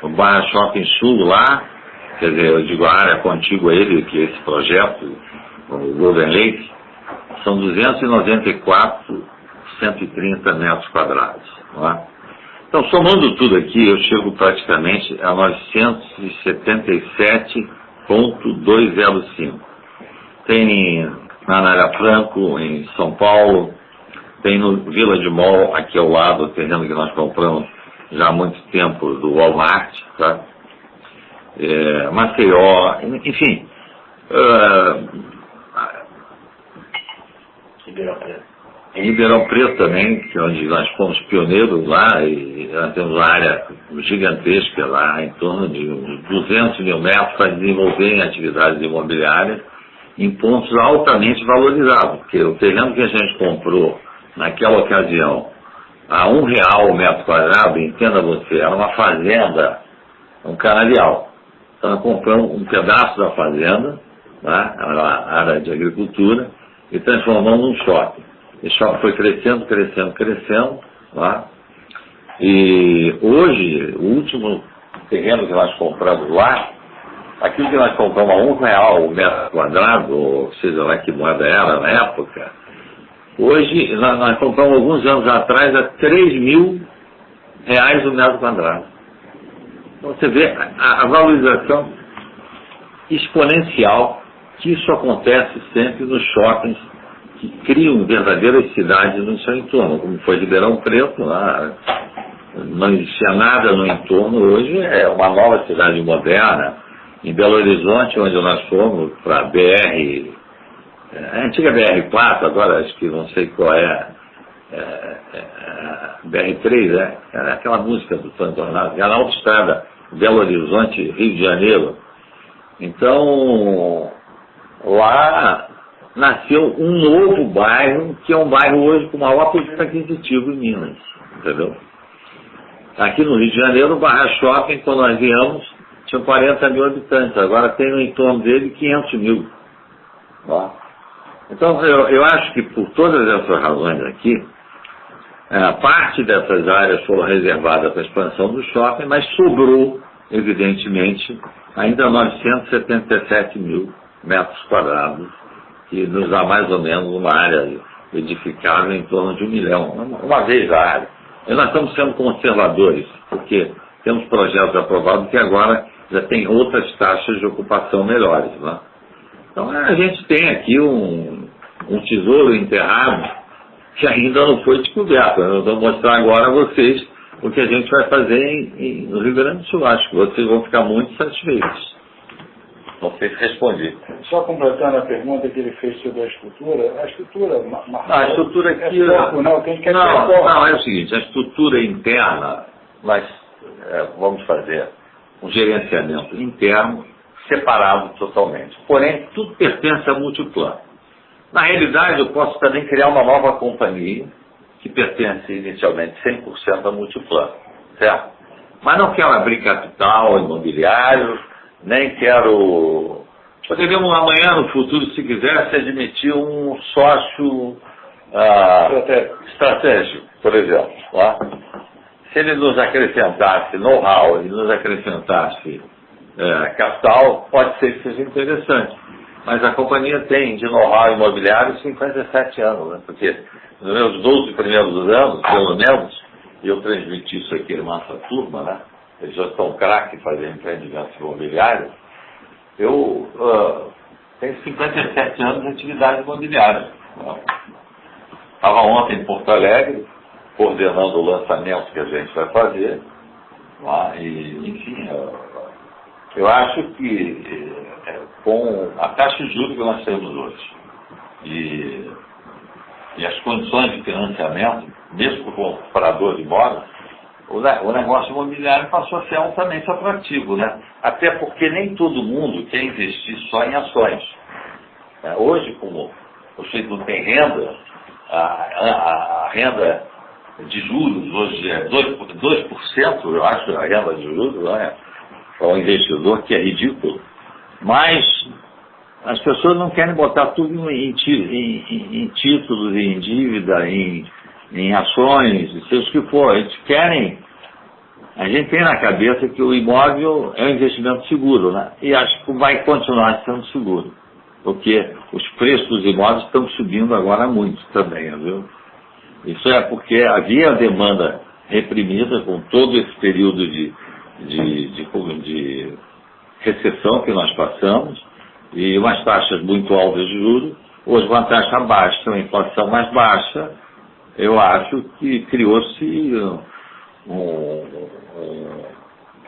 O Barra Shopping Sul lá, quer dizer, eu digo a área contígua a ele, que é esse projeto, o Golden Lake, são 294, 130 metros quadrados. Não é? Então, somando tudo aqui, eu chego praticamente a 977,205. Tem na Anália Franco, em São Paulo, tem no Village Mall, aqui ao lado, o terreno que nós compramos já há muito tempo, do Walmart, tá? Maceió, enfim. Em Ribeirão Preto também, que é onde nós fomos pioneiros lá, e nós temos uma área gigantesca lá, em torno de 200 mil metros para desenvolver em atividades imobiliárias, em pontos altamente valorizados, porque o terreno que a gente comprou naquela ocasião a R$1 o metro quadrado, entenda você, era uma fazenda, um canavial. Então nós compramos um pedaço da fazenda, tá? Era uma área de agricultura, e transformamos num shopping. E o shopping foi crescendo, tá? E hoje, o último terreno que nós compramos lá, aquilo que nós compramos a R$1 o metro quadrado, ou seja lá que moeda era na época, hoje nós compramos alguns anos atrás a R$3.000 o metro quadrado. Então você vê a valorização exponencial, que isso acontece sempre nos shoppings que criam verdadeiras cidades no seu entorno, como foi Ribeirão Preto, lá não existia nada no entorno, hoje é uma nova cidade moderna. Em Belo Horizonte, onde nós fomos para a antiga BR-4, agora acho que não sei qual BR-3, era aquela música do Antônio Tornado, era a autoestrada Belo Horizonte, Rio de Janeiro. Então, lá nasceu um novo bairro, que é um bairro hoje com o maior poder aquisitivo em Minas, entendeu? Aqui no Rio de Janeiro, o Barra Shopping, quando nós viemos, tinha 40 mil habitantes, agora tem no entorno dele 500 mil. Tá? Então, eu acho que por todas essas razões aqui, parte dessas áreas foram reservadas para a expansão do shopping, mas sobrou, evidentemente, ainda 977 mil metros quadrados, que nos dá mais ou menos uma área edificável em torno de 1 milhão, uma vez a área. E nós estamos sendo conservadores, porque temos projetos aprovados que agora já tem outras taxas de ocupação melhores. Né? Então a gente tem aqui um tesouro enterrado que ainda não foi descoberto. Eu vou mostrar agora a vocês o que a gente vai fazer no Rio Grande do Sul. Acho que vocês vão ficar muito satisfeitos. Não sei se respondi. Só completando a pergunta que ele fez sobre a estrutura aqui... Não, é o seguinte, a estrutura interna, nós vamos fazer um gerenciamento interno separado totalmente. Porém, tudo pertence a Multiplan. Na realidade, eu posso também criar uma nova companhia que pertence inicialmente 100% a Multiplan, certo? Mas não quero abrir capital imobiliário, nem quero... Poderíamos amanhã, no futuro, se quisesse, admitir um sócio estratégico, por exemplo. Tá? Se ele nos acrescentasse know-how e nos acrescentasse capital, pode ser que seja interessante. Mas a companhia tem de know-how imobiliário 57 anos, né? Porque nos meus 12 primeiros anos, pelo menos, e eu transmiti isso aqui na nossa turma, né? Eles já estão craques fazendo empreendimentos imobiliários, eu tenho 57 anos de atividade imobiliária. Estava ontem em Porto Alegre, coordenando o lançamento que a gente vai fazer. E, enfim, eu acho que com a taxa de juros que nós temos hoje e as condições de financiamento, mesmo para o comprador de imóveis, o negócio imobiliário passou a ser altamente atrativo, né? Até porque nem todo mundo quer investir só em ações. Hoje, como o sujeito não tem renda, a renda de juros hoje é 2%, eu acho, a renda de juros, né? Para o investidor, que é ridículo. Mas as pessoas não querem botar tudo em títulos, em dívida, em ações, seja o que for. A gente tem na cabeça que o imóvel é um investimento seguro, né? E acho que vai continuar sendo seguro, porque os preços dos imóveis estão subindo agora muito também, viu? Isso é porque havia a demanda reprimida com todo esse período de recessão que nós passamos e umas taxas muito altas de juros. Hoje uma taxa baixa, uma inflação mais baixa, eu acho que criou-se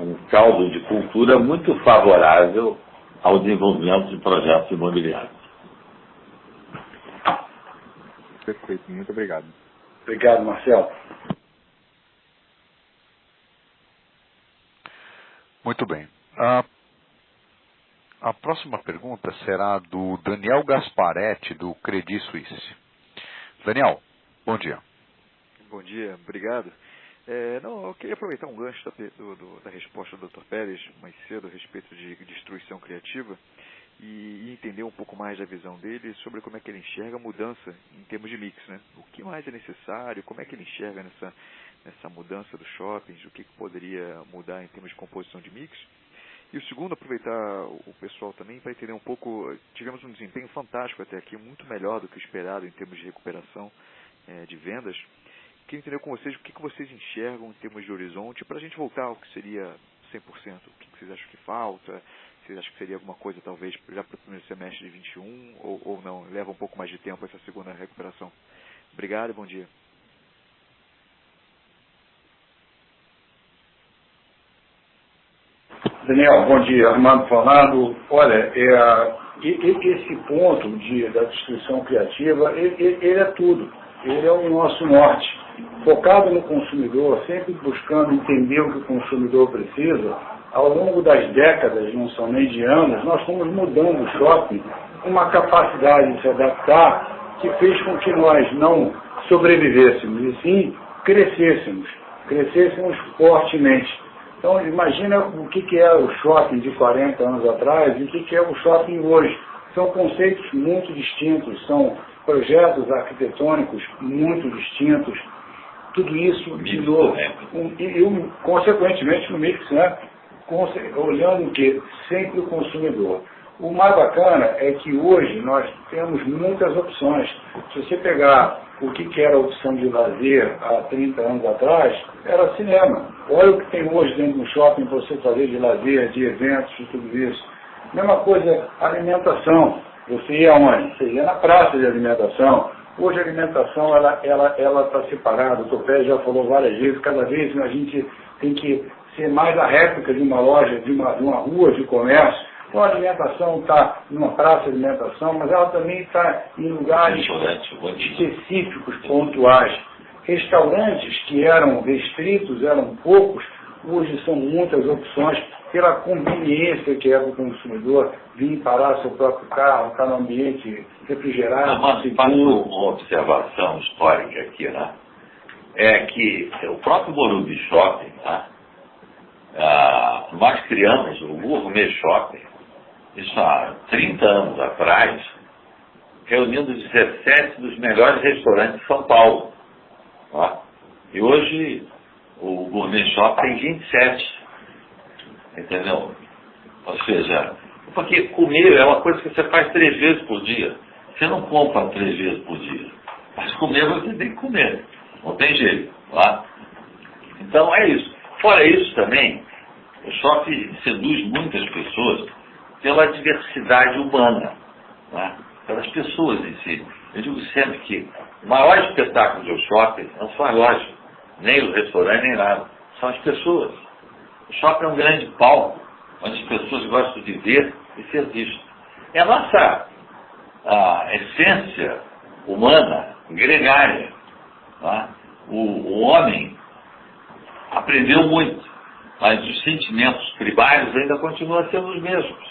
um caldo de cultura muito favorável ao desenvolvimento de projetos imobiliários. Perfeito, muito obrigado. Obrigado, Marcelo. Muito bem. A próxima pergunta será do Daniel Gasparetti, do Credit Suisse. Daniel, bom dia. Bom dia, obrigado. Eu queria aproveitar um gancho da resposta do Dr. Pérez mais cedo a respeito de destruição criativa e entender um pouco mais da visão dele sobre como é que ele enxerga a mudança em termos de mix, né? O que mais é necessário, como é que ele enxerga nessa mudança dos shoppings, o que poderia mudar em termos de composição de mix. E o segundo, aproveitar o pessoal também para entender um pouco, tivemos um desempenho fantástico até aqui, muito melhor do que o esperado em termos de recuperação de vendas. Queria entender com vocês o que vocês enxergam em termos de horizonte para a gente voltar ao que seria 100%. O que vocês acham que falta? Você acha que seria alguma coisa, talvez, já para o primeiro semestre de 21 ou não? Leva um pouco mais de tempo essa segunda recuperação. Obrigado e bom dia. Daniel, bom dia. Armando falando. Olha, esse ponto da destruição criativa, ele é tudo. Ele é o nosso norte. Focado no consumidor, sempre buscando entender o que o consumidor precisa, ao longo das décadas, não são nem de anos, nós fomos mudando o shopping com uma capacidade de se adaptar que fez com que nós não sobrevivêssemos, e sim crescêssemos fortemente. Então, imagina o que é o shopping de 40 anos atrás e o que é o shopping hoje. São conceitos muito distintos, são projetos arquitetônicos muito distintos. Tudo isso, de novo, consequentemente, no mix, né? Olhando o quê? Sempre o consumidor. O mais bacana é que hoje nós temos muitas opções. Se você pegar o que era a opção de lazer há 30 anos atrás, era cinema. Olha o que tem hoje dentro do shopping para você fazer de lazer, de eventos e tudo isso. Mesma coisa, alimentação. Você ia onde? Você ia na praça de alimentação. Hoje a alimentação ela está separada. O Topé já falou várias vezes, cada vez a gente tem que ser mais a réplica de uma loja, de uma rua de comércio. Então a alimentação está numa praça de alimentação, mas ela também está em lugares específicos, pontuais. Restaurantes que eram restritos, eram poucos, hoje são muitas opções, pela conveniência que é do consumidor vir parar seu próprio carro, estar no ambiente refrigerado. Mas faço uma observação histórica aqui, né? É que o próprio Morumbi Shopping, tá? Nós criamos o Gourmet Shopping, isso há 30 anos atrás, reunindo 17 dos melhores restaurantes de São Paulo. Tá? E hoje o Gourmet Shopping tem 27. Entendeu? Ou seja, porque comer é uma coisa que você faz 3 vezes por dia. Você não compra 3 vezes por dia. Mas comer você tem que comer. Não tem jeito. Tá? Então é isso. Fora isso também, o shopping seduz muitas pessoas pela diversidade humana. Tá? Pelas pessoas em si. Eu digo sempre que o maior espetáculo do shopping não são as lojas, nem o restaurante, nem nada. São as pessoas. O shopping é um grande palco, onde as pessoas gostam de ver e ser visto. É a nossa essência humana, gregária. Tá? O homem aprendeu muito, mas os sentimentos primários ainda continuam sendo os mesmos.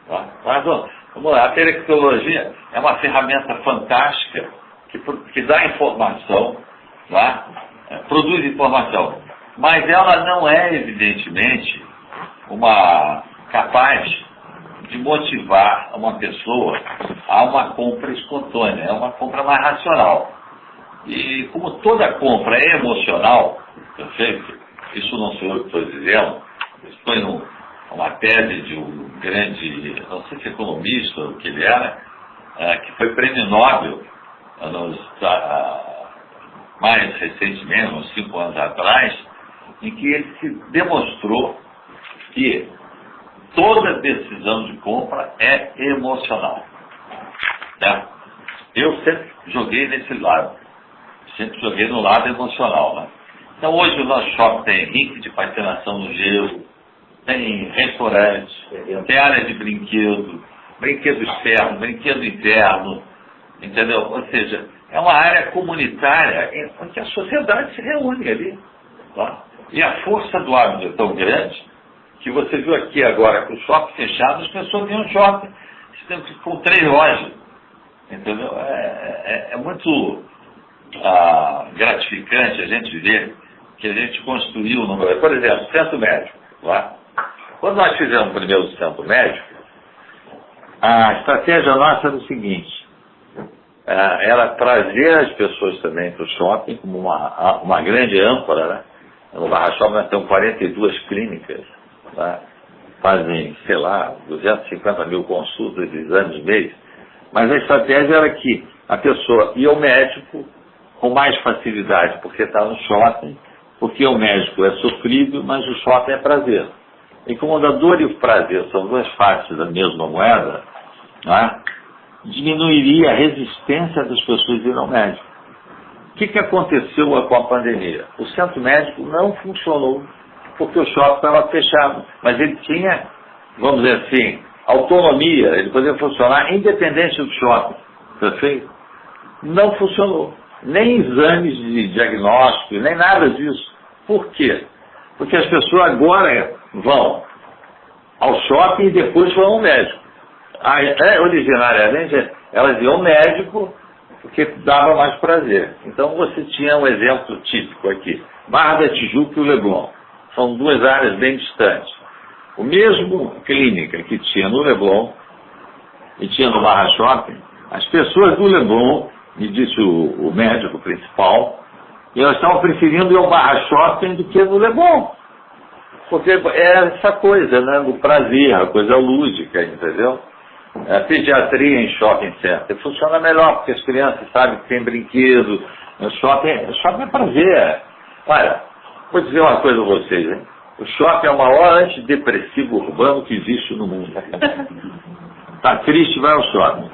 Tá? Mas, vamos lá, a tecnologia é uma ferramenta fantástica que dá informação, tá? Produz informação. Mas ela não é, evidentemente, capaz de motivar uma pessoa a uma compra espontânea, é uma compra mais racional. E como toda compra é emocional, perfeito? Isso não sou eu que estou dizendo, isso foi uma tese de um grande, não sei se economista ou o que ele era, que foi prêmio Nobel mais recentemente, uns 5 anos atrás, em que ele se demonstrou que toda decisão de compra é emocional. Né? Eu sempre joguei nesse lado, sempre joguei no lado emocional. Né? Então hoje o nosso shopping tem rink de patinação no gelo, tem restaurantes, tem área de brinquedo externo, brinquedo interno, entendeu? Ou seja, é uma área comunitária em que a sociedade se reúne ali. Tá? E a força do hábito é tão grande que você viu aqui agora, com o shopping fechado, as pessoas vinham no shopping com 3 lojas. Entendeu? É muito gratificante a gente ver que a gente construiu no Brasil. Por exemplo, centro médico. Lá. Quando nós fizemos o primeiro centro médico, a estratégia nossa era o seguinte: era trazer as pessoas também para o shopping como uma grande âncora, né? No Barra Shopping nós temos 42 clínicas, tá? Fazem, 250 mil consultas, exames mês. Mas a estratégia era que a pessoa ia ao médico com mais facilidade, porque está no shopping, porque o médico é sofrido, mas o shopping é prazer. em que a dor e o prazer são duas faces da mesma moeda, né, diminuiria a resistência das pessoas ir ao médico. O que aconteceu com a pandemia? O centro médico não funcionou, porque o shopping estava fechado, mas ele tinha, vamos dizer assim, autonomia, ele podia funcionar independente do shopping, perfeito? Não funcionou. Nem exames de diagnóstico, nem nada disso. Por quê? Porque as pessoas agora vão ao shopping e depois vão ao médico. Originariamente, elas iam ao médico porque dava mais prazer. Então você tinha um exemplo típico aqui. Barra da Tijuca e o Leblon. São duas áreas bem distantes. O mesmo clínica que tinha no Leblon e tinha no Barra Shopping, as pessoas do Leblon, me disse o médico principal, e elas estavam preferindo ir ao Barra Shopping do que no Leblon. Porque é essa coisa, né, do prazer, a coisa lúdica, entendeu? A pediatria em shopping center funciona melhor, porque as crianças sabem que tem brinquedo. O shopping é prazer. Olha, vou dizer uma coisa a vocês, hein? O shopping é o maior antidepressivo urbano que existe no mundo. Tá triste, vai ao shopping.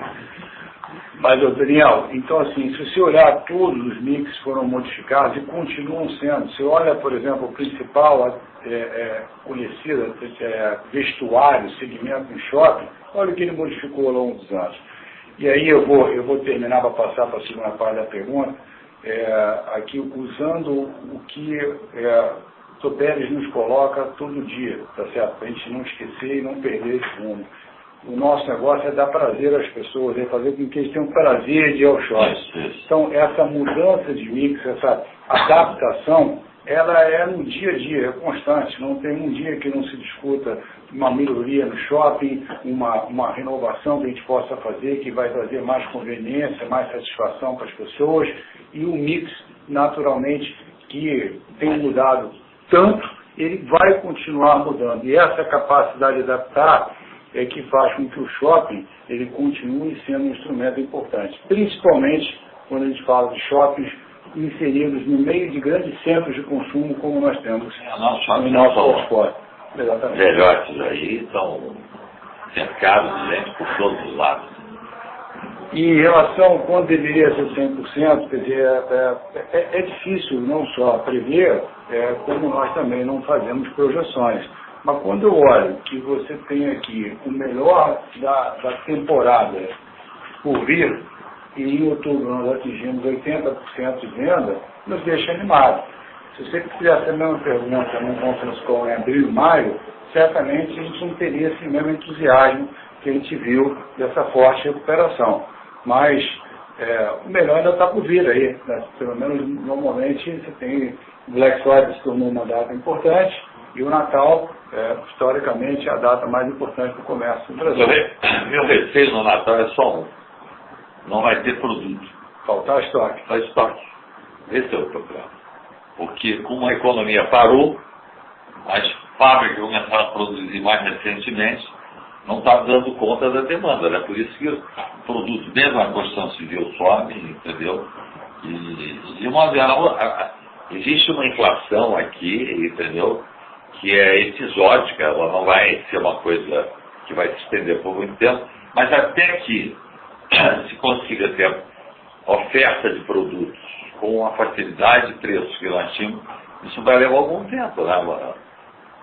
Mas, Daniel, então assim, se você olhar, todos os mix foram modificados e continuam sendo. Se olha, por exemplo, o principal conhecido, vestuário, segmento em shopping, olha o que ele modificou ao longo dos anos. E aí eu vou terminar para passar para a segunda parte da pergunta, aqui usando o que o Dr. Pérez nos coloca todo dia, tá certo? Para a gente não esquecer e não perder esse rumo. O nosso negócio é dar prazer às pessoas, é fazer com que eles tenham prazer de ir ao shopping. Então, essa mudança de mix, essa adaptação, ela é no dia a dia, é constante. Não tem um dia que não se discuta uma melhoria no shopping, uma renovação que a gente possa fazer, que vai trazer mais conveniência, mais satisfação para as pessoas. E o mix, naturalmente, que tem mudado tanto, ele vai continuar mudando. E essa capacidade de adaptar é que faz com que o shopping ele continue sendo um instrumento importante, principalmente quando a gente fala de shoppings inseridos no meio de grandes centros de consumo como nós temos no nosso portfólio. Exatamente. Velhotes aí estão cercados de gente por todos os lados. E em relação a quando deveria ser 100%, quer dizer, é difícil não só prever, como nós também não fazemos projeções. Mas quando eu olho que você tem aqui o melhor da temporada por vir, e em outubro nós atingimos 80% de venda, nos deixa animado. Se você fizesse a mesma pergunta num conference call em abril e maio, certamente a gente não teria esse mesmo entusiasmo que a gente viu dessa forte recuperação. Mas o melhor ainda está por vir aí, né? Pelo menos normalmente você tem Black Friday se tornou uma data importante, e o Natal, historicamente, é a data mais importante do comércio no Brasil. Meu receio no Natal é só um. Não vai ter produto. Faltar estoque. Faltar estoque. Esse é o problema. Porque como a economia parou, as fábricas começaram a produzir mais recentemente, não está dando conta da demanda, né? Por isso que o produto, mesmo a construção civil, sobe, entendeu? E de uma vez, existe uma inflação aqui, entendeu? Que é episódica, ela não vai ser uma coisa que vai se estender por muito tempo, mas até que se consiga ter oferta de produtos com a facilidade de preços que nós tínhamos, isso vai levar algum tempo, né, mano?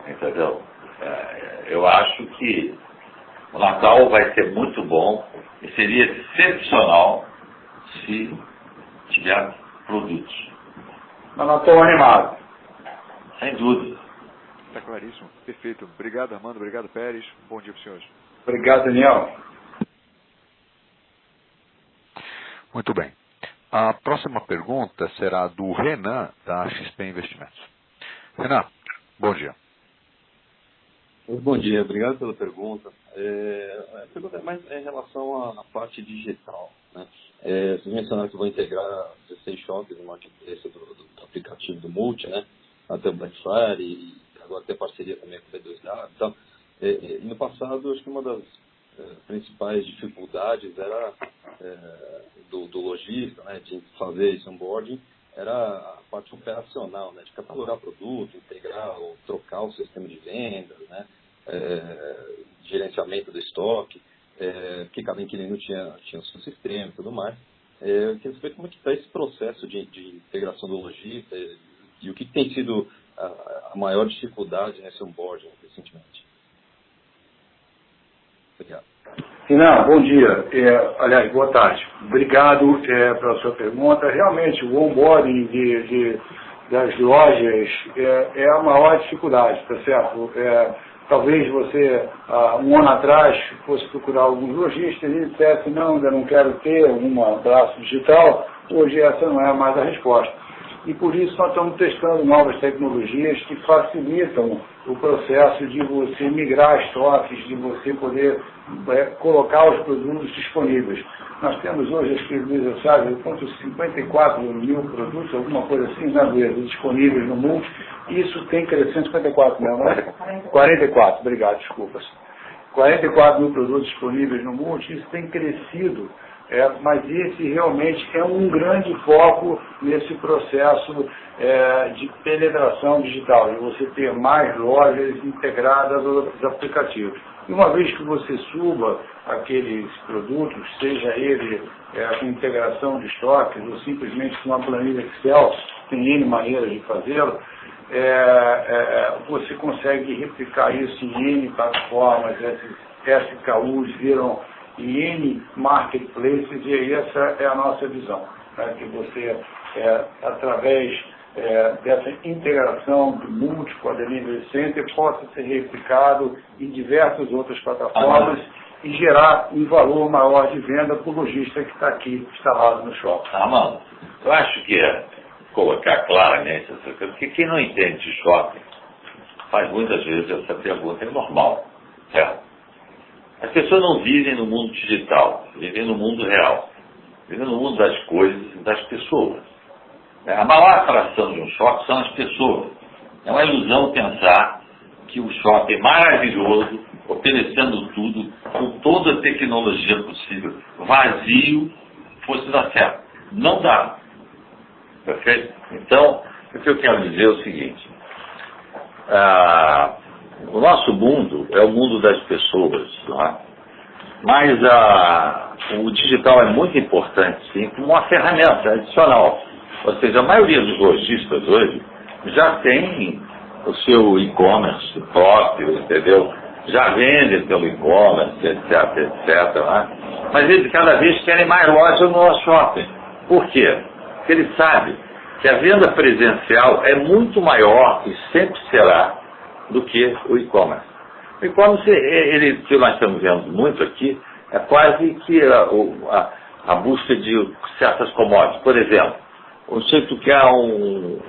Entendeu? Eu acho que o Natal vai ser muito bom e seria excepcional se tiver produtos. Mas não estou animado. Sem dúvida. Está claríssimo. Perfeito. Obrigado, Armando. Obrigado, Pérez. Bom dia para os senhores. Obrigado, Daniel. Muito bem. A próxima pergunta será do Renan, da XP Investimentos. Renan, bom dia. Bom dia, obrigado pela pergunta. A pergunta é mais em relação à parte digital, né? Vocês mencionaram que vão integrar 16 shoppings no marketplace do aplicativo do Multi, né? Até o Black Friday e agora tem parceria também com o B2W. Então, no passado, acho que uma das principais dificuldades era do lojista, né, de fazer esse onboarding era a parte operacional, né, de catalogar produto, integrar ou trocar o sistema de vendas, né, gerenciamento do estoque, porque cada inquilino tinha o seu sistema e tudo mais. Eu queria saber como é que está esse processo de integração do lojista e o que tem sido a maior dificuldade nesse onboarding recentemente. Obrigado. Renan, bom dia. Aliás, boa tarde. Obrigado pela sua pergunta. Realmente, o onboarding das lojas é a maior dificuldade, tá certo? Talvez você, um ano atrás, fosse procurar alguns lojistas e dissesse, não, ainda não quero ter um braço digital. Hoje essa não é mais a resposta. E por isso nós estamos testando novas tecnologias que facilitam o processo de você migrar estoques, de você poder colocar os produtos disponíveis. Nós temos hoje, acho que Luísa sabe, 54 mil produtos, alguma coisa assim, na Luísa, disponíveis no mundo. Isso tem crescido, 54 mil, não é? 44, obrigado, desculpas. 44 mil produtos disponíveis no mundo, isso tem crescido. Mas esse realmente é um grande foco nesse processo de penetração digital, de você ter mais lojas integradas aos aplicativos. E uma vez que você suba aqueles produtos, seja ele com integração de estoques ou simplesmente com uma planilha Excel, tem N maneiras de fazê-lo, você consegue replicar isso em N plataformas, esses SKUs viram em N marketplaces, e aí essa é a nossa visão, né? Que você, através dessa integração do múltiplo a Delivery Center, possa ser replicado em diversas outras plataformas e gerar um valor maior de venda para o lojista que está aqui instalado no shopping. Mano, eu acho que colocar claramente essa coisa, porque quem não entende de shopping faz muitas vezes essa pergunta, é normal, certo? As pessoas não vivem no mundo digital, vivem no mundo real, vivem no mundo das coisas e das pessoas. A maior atração de um shopping são as pessoas. É uma ilusão pensar que o shopping maravilhoso, oferecendo tudo, com toda a tecnologia possível, vazio, fosse dar certo. Não dá. Perfeito? Então, o que eu quero dizer é o seguinte. O nosso mundo é o mundo das pessoas, tá? Mas o digital é muito importante, sim, como uma ferramenta adicional. Ou seja, a maioria dos lojistas hoje já tem o seu e-commerce próprio, entendeu? Já vendem pelo e-commerce, etc. Né? Mas eles cada vez querem mais lojas no nosso shopping. Por quê? Porque eles sabem que a venda presencial é muito maior e sempre será do que o e-commerce. O e-commerce, que nós estamos vendo muito aqui, é quase que a busca de certas commodities. Por exemplo, se tu quer um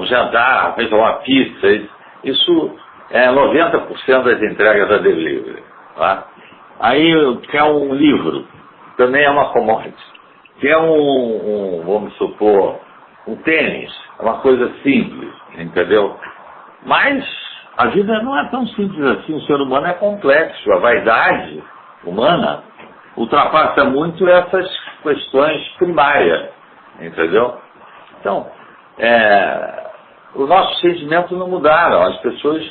jantar, veja uma pizza, isso é 90% das entregas da delivery. Tá? Aí quer um livro, também é uma commodity. Quer vamos supor, um tênis, é uma coisa simples, entendeu? Mas a vida não é tão simples assim, o ser humano é complexo, a vaidade humana ultrapassa muito essas questões primárias, entendeu? Então, os nossos sentimentos não mudaram, as pessoas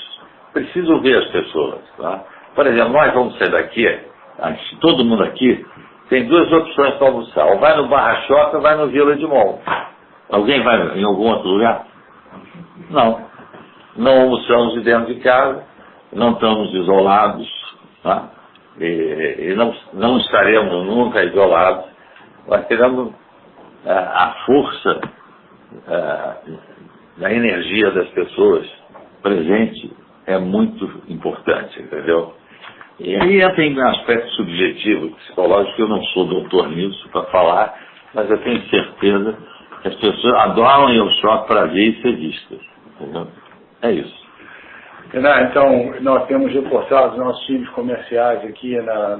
precisam ver as pessoas. Tá? Por exemplo, nós vamos sair daqui, todo mundo aqui tem duas opções para almoçar, ou vai no Barra Shopping ou vai no Village Mall. Alguém vai em algum outro lugar? Não. Não almoçamos de dentro de casa, não estamos isolados, tá? e não estaremos nunca isolados. Nós teremos a força da energia das pessoas presente, é muito importante, entendeu? E aí tem um aspecto subjetivo, psicológico, que eu não sou doutor nisso para falar, mas eu tenho certeza que as pessoas adoram ir ao shopping para ver e ser vistas, entendeu? É isso. Então, nós temos reforçado os nossos times comerciais aqui na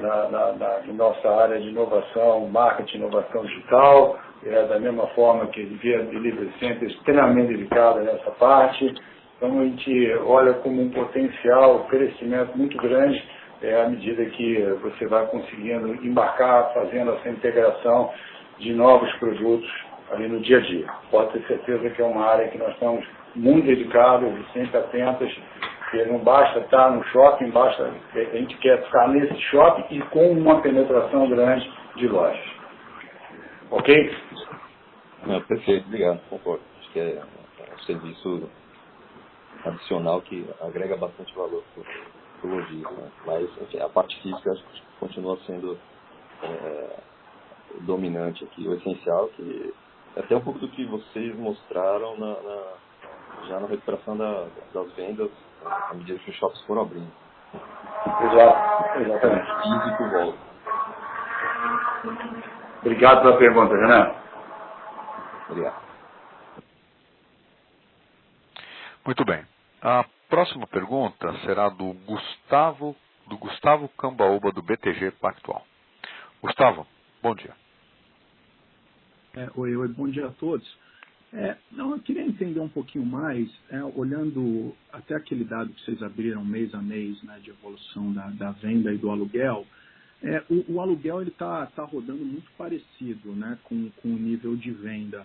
nossa área de inovação, marketing, inovação digital, da mesma forma que via Delivery Center, extremamente dedicada nessa parte. Então, a gente olha como um potencial crescimento muito grande à medida que você vai conseguindo embarcar, fazendo essa integração de novos produtos ali no dia a dia. Pode ter certeza que é uma área que nós estamos muito dedicados e sempre atentos, porque não basta estar no shopping, a gente quer ficar nesse shopping e com uma penetração grande de lojas. Ok? Não, perfeito, obrigado, concordo. Acho que é um serviço adicional que agrega bastante valor para o lojista, né? Mas enfim, a parte física acho que continua sendo dominante aqui, o essencial, que é até um pouco do que vocês mostraram já na recuperação das vendas à medida que os shoppings foram abrindo. Exatamente. O físico volta. Obrigado pela pergunta, Renan. Obrigado. Muito bem. A próxima pergunta será do Gustavo Cambaúba, do BTG Pactual. Gustavo, bom dia. Oi, bom dia a todos. Eu queria entender um pouquinho mais, olhando até aquele dado que vocês abriram mês a mês, né, de evolução da venda e do aluguel. O aluguel está rodando muito parecido, né, com o nível de venda.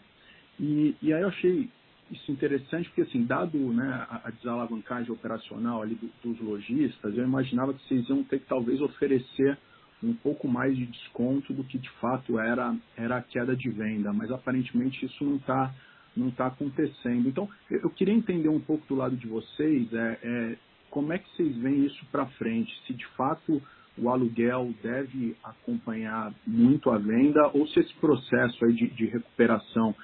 E aí eu achei isso interessante, porque assim, dado, né, a desalavancagem operacional ali dos lojistas, eu imaginava que vocês iam ter que talvez oferecer um pouco mais de desconto do que de fato era a queda de venda, mas aparentemente isso não está acontecendo. Então, eu queria entender um pouco do lado de vocês, como é que vocês veem isso para frente, se de fato o aluguel deve acompanhar muito a venda, ou se esse processo aí de recuperação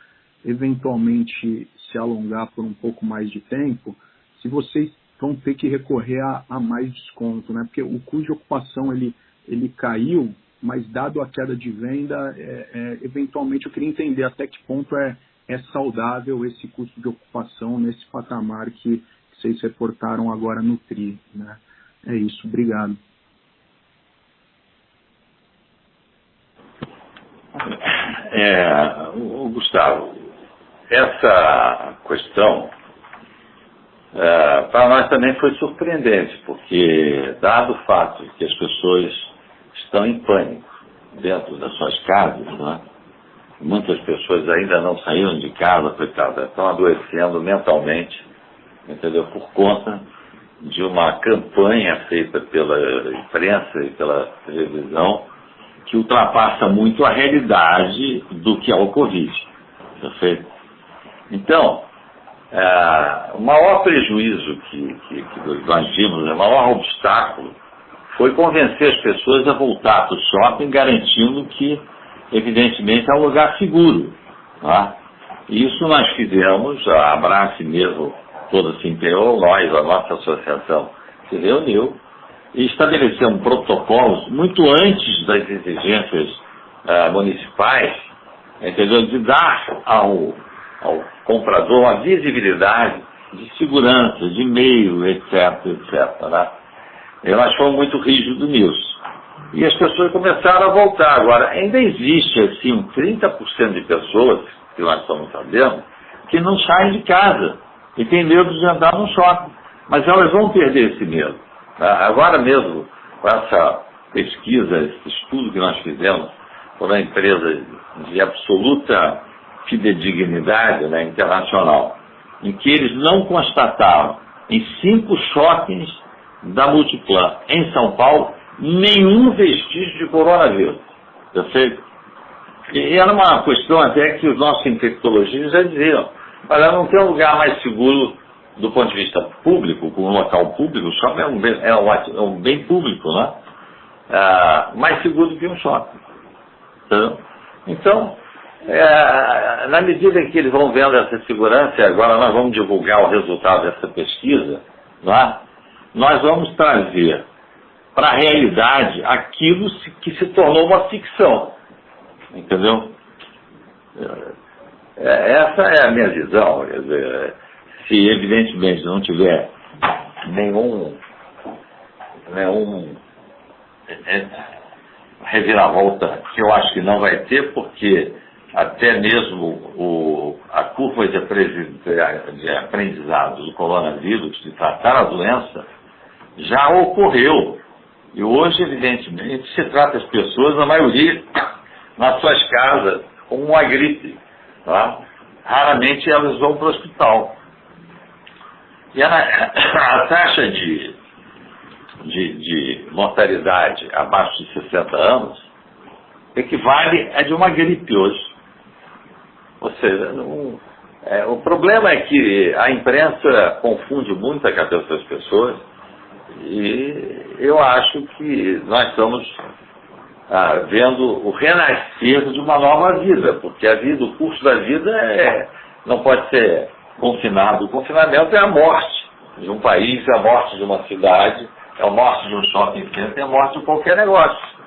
eventualmente se alongar por um pouco mais de tempo, se vocês vão ter que recorrer a mais desconto, né? Porque o custo de ocupação ele caiu, mas dado a queda de venda, eventualmente eu queria entender até que ponto é saudável esse custo de ocupação nesse patamar que vocês reportaram agora no TRI, né? É isso, obrigado. Gustavo, essa questão para nós também foi surpreendente, porque dado o fato de que as pessoas estão em pânico dentro das suas casas, né? Muitas pessoas ainda não saíram de casa, coitadas, estão adoecendo mentalmente, entendeu? Por conta de uma campanha feita pela imprensa e pela televisão que ultrapassa muito a realidade do que é o Covid, perfeito? Então, o maior prejuízo que nós vimos, o maior obstáculo, foi convencer as pessoas a voltar para o shopping, garantindo que, evidentemente, é um lugar seguro. Tá? Isso nós fizemos, a Abrace mesmo, toda se empenhou, a nossa associação se reuniu e estabelecemos protocolos muito antes das exigências municipais, entendeu? De dar ao comprador uma visibilidade de segurança, de meio, etc. Né? E nós fomos muito rígidos nisso. E as pessoas começaram a voltar. Agora, ainda existe assim 30% de pessoas, que nós estamos sabendo, que não saem de casa e têm medo de andar no shopping. Mas elas vão perder esse medo. Tá? Agora mesmo, com essa pesquisa, esse estudo que nós fizemos por uma empresa de absoluta fidedignidade, né, internacional, em que eles não constataram em 5 shoppings da Multiplan em São Paulo nenhum vestígio de coronavírus, perfeito? E era uma questão até que os nossos infectologistas já diziam: olha, não tem um lugar mais seguro do ponto de vista público, com um local público. O shopping é um bem público, né? Mais seguro que um shopping, entendeu? Então, na medida em que eles vão vendo essa segurança, e agora nós vamos divulgar o resultado dessa pesquisa, né? Nós vamos trazer para a realidade aquilo que se tornou uma ficção, entendeu? Essa é a minha visão. Quer dizer, se evidentemente não tiver nenhum reviravolta, que eu acho que não vai ter, porque até mesmo a curva de aprendizado do coronavírus, de tratar a doença, já ocorreu. E hoje, evidentemente, se trata as pessoas, a maioria, nas suas casas, como uma gripe. Tá? Raramente elas vão para o hospital. E a taxa de mortalidade abaixo de 60 anos equivale a de uma gripe hoje. Ou seja, o problema é que a imprensa confunde muito a cabeça das pessoas e eu acho que nós estamos vendo o renascer de uma nova vida, porque o curso da vida não pode ser confinado. O confinamento é a morte de um país, é a morte de uma cidade, é a morte de um shopping center, é a morte de qualquer negócio.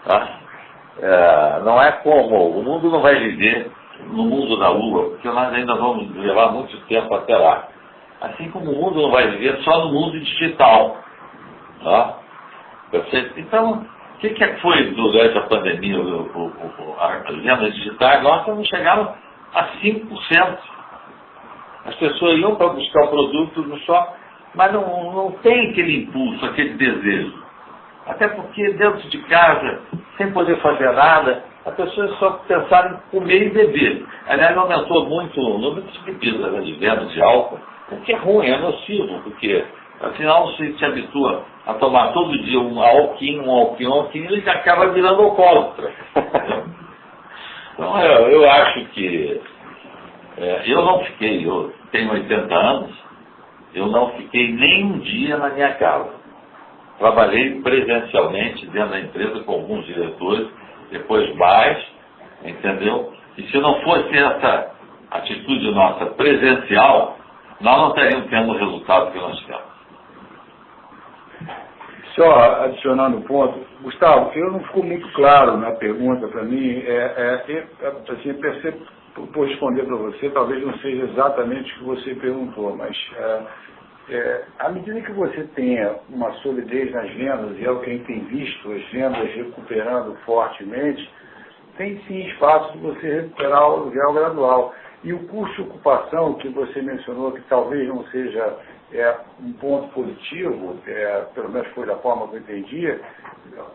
Tá? Não é como, o mundo não vai viver no mundo da Lua, porque nós ainda vamos levar muito tempo até lá. Assim como o mundo não vai viver só no mundo digital. Tá? Então, o que foi durante a pandemia? As vendas digitais nossas não chegaram a 5%. As pessoas iam para buscar o produto no shopping, mas não tem aquele impulso, aquele desejo. Até porque dentro de casa, sem poder fazer nada, as pessoas só pensaram em comer e beber. Aliás, aumentou muito o número de bebidas, de vendas de álcool, o que é ruim, é nocivo, porque afinal você se habitua a tomar todo dia um alquinho, e acaba virando alcoólatra. Então eu acho que eu tenho 80 anos, eu não fiquei nem um dia na minha casa. Trabalhei presencialmente dentro da empresa com alguns diretores, depois mais, entendeu? E se não fosse essa atitude nossa presencial, nós não teríamos tendo o resultado que nós temos. Só adicionando um ponto, Gustavo, não ficou muito claro na pergunta para mim, assim, por responder para você, talvez não seja exatamente o que você perguntou, mas à medida que você tenha uma solidez nas vendas, e é o que a gente tem visto, as vendas recuperando fortemente, tem sim espaço de você recuperar o aluguel gradual. E o custo de ocupação, que você mencionou, que talvez não seja um ponto positivo, pelo menos foi da forma que eu entendi,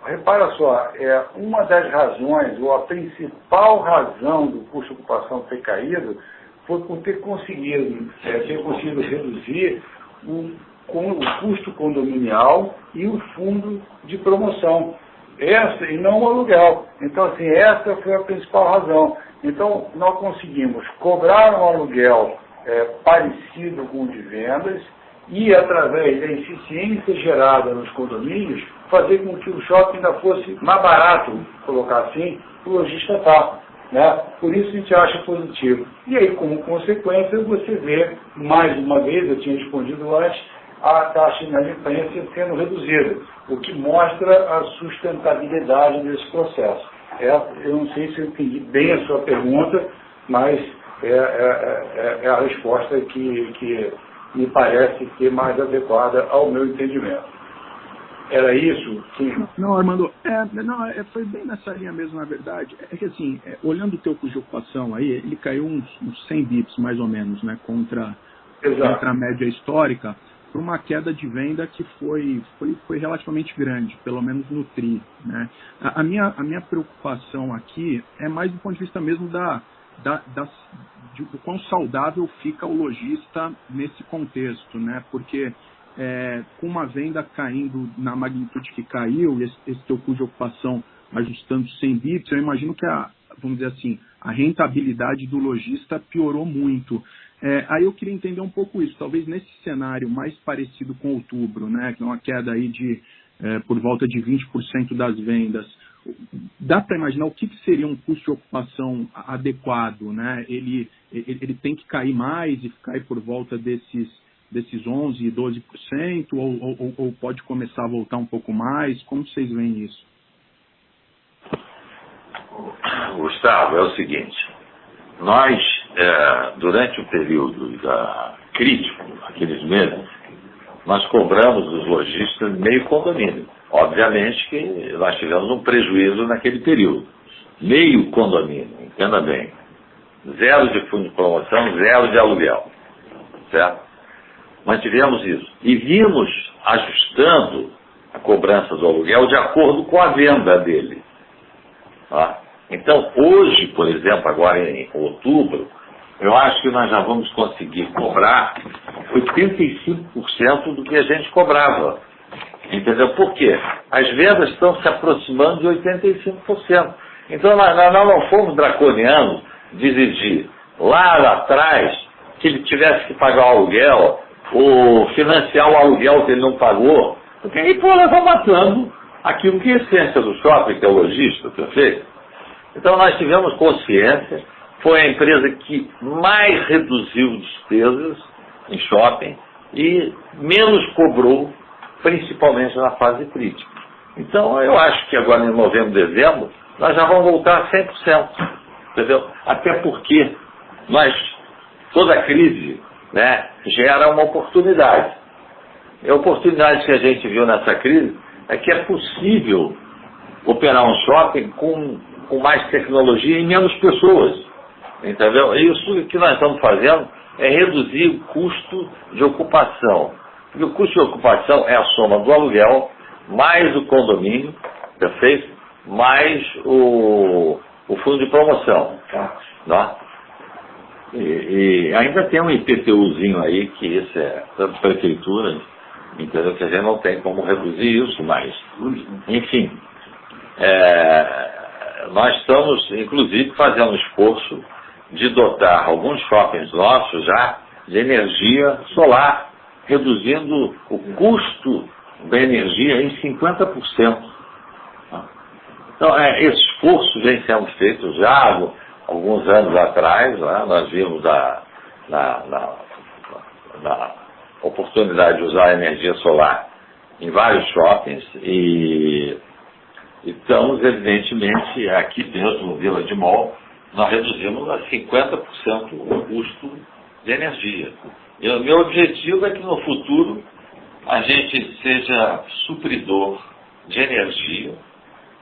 repara só, uma das razões, ou a principal razão do custo de ocupação ter caído, foi por ter conseguido reduzir o custo condominial e o fundo de promoção. E não o aluguel. Então, assim, essa foi a principal razão. Então, nós conseguimos cobrar um aluguel parecido com o de vendas e, através da eficiência gerada nos condomínios, fazer com que o shopping ainda fosse mais barato, colocar assim, para o lojista estar. Né? Por isso a gente acha positivo. E aí, como consequência, você vê, mais uma vez, eu tinha respondido antes, a taxa de inadimplência sendo reduzida, o que mostra a sustentabilidade desse processo. Eu não sei se eu entendi bem a sua pergunta, mas é a resposta que me parece ser mais adequada ao meu entendimento. Era isso? Sim. Não, Armando, foi bem nessa linha mesmo, na verdade. É que assim, olhando o teu custo de ocupação aí, ele caiu uns 100 bips mais ou menos, né, contra a média histórica, por uma queda de venda que foi relativamente grande, pelo menos no TRI. Né? A minha preocupação aqui é mais do ponto de vista mesmo de quão saudável fica o lojista nesse contexto, né? Porque com uma venda caindo na magnitude que caiu, esse teu custo de ocupação ajustando 100 bips, eu imagino que vamos dizer assim, a rentabilidade do lojista piorou muito. Aí eu queria entender um pouco isso, talvez nesse cenário mais parecido com outubro, né, que é uma queda aí de por volta de 20% das vendas. Dá para imaginar o que seria um custo de ocupação adequado, né? Ele tem que cair mais e ficar aí por volta desses 11% e 12%, ou pode começar a voltar um pouco mais? Como vocês veem isso? Gustavo, é o seguinte, nós, durante o período crítico, aqueles meses, nós cobramos dos lojistas meio condomínio. Obviamente que nós tivemos um prejuízo naquele período. Meio condomínio, entenda bem. 0 de fundo de promoção, 0 de aluguel. Certo? Mantivemos isso. E vimos ajustando a cobrança do aluguel de acordo com a venda dele. Tá? Então, hoje, por exemplo, agora em outubro, eu acho que nós já vamos conseguir cobrar 85% do que a gente cobrava. Entendeu? Por quê? As vendas estão se aproximando de 85%. Então, nós não fomos draconianos de exigir lá atrás que ele tivesse que pagar o aluguel ou financiar o aluguel que ele não pagou, porque aí nós vamos matando aquilo que é a essência do shopping, que é o lojista, perfeito? Então, nós tivemos consciência, foi a empresa que mais reduziu despesas em shopping e menos cobrou, principalmente na fase crítica. Então, eu acho que agora em novembro, dezembro, nós já vamos voltar a 100%, entendeu? Até porque toda crise, né, gera uma oportunidade. E a oportunidade que a gente viu nessa crise é que é possível operar um shopping com mais tecnologia e menos pessoas, entendeu? E isso que nós estamos fazendo é reduzir o custo de ocupação. Porque o custo de ocupação é a soma do aluguel, mais o condomínio, perfeito? Mais o fundo de promoção. Né? E ainda tem um IPTUzinho aí, que isso é da prefeitura, entendeu? Que a gente não tem como reduzir isso, mas, enfim, nós estamos, inclusive, fazendo um esforço de dotar alguns shoppings nossos já de energia solar, reduzindo o custo da energia em 50%. Então, esse esforço vem sendo feito já alguns anos atrás, né? Nós vimos na oportunidade de usar a energia solar em vários shoppings e estamos, evidentemente, aqui dentro do Village Mall, nós reduzimos a 50% o custo de energia. E o meu objetivo é que no futuro a gente seja supridor de energia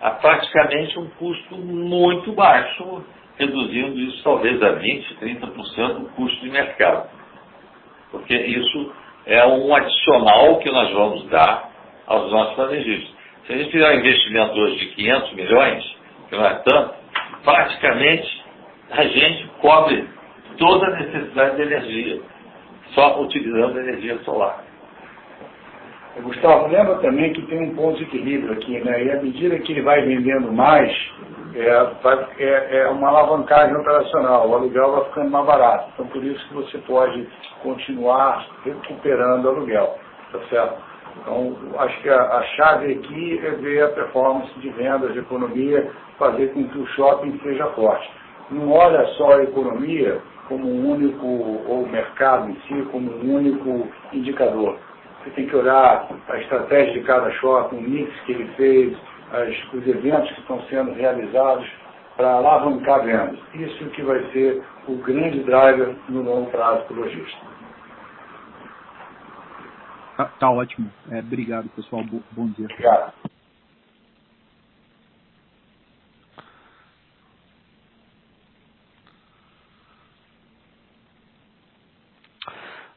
a praticamente um custo muito baixo, reduzindo isso talvez a 20%, 30% do custo de mercado. Porque isso é um adicional que nós vamos dar aos nossos varejistas. Se a gente fizer um investimento hoje de 500 milhões, que não é tanto, praticamente a gente cobre toda a necessidade de energia, só utilizando energia solar. Gustavo, lembra também que tem um ponto de equilíbrio aqui, né? E à medida que ele vai vendendo mais, é uma alavancagem operacional, o aluguel vai ficando mais barato. Então, por isso que você pode continuar recuperando o aluguel, tá certo? Então, acho que a chave aqui é ver a performance de vendas, de economia, fazer com que o shopping seja forte. Não olha só a economia como um único, ou o mercado em si, como um único indicador. Você tem que olhar a estratégia de cada shopping, o mix que ele fez, os eventos que estão sendo realizados para alavancar vendas. Isso que vai ser o grande driver no longo prazo para o lojista. Tá ótimo. Obrigado, pessoal. Bom dia. Obrigado.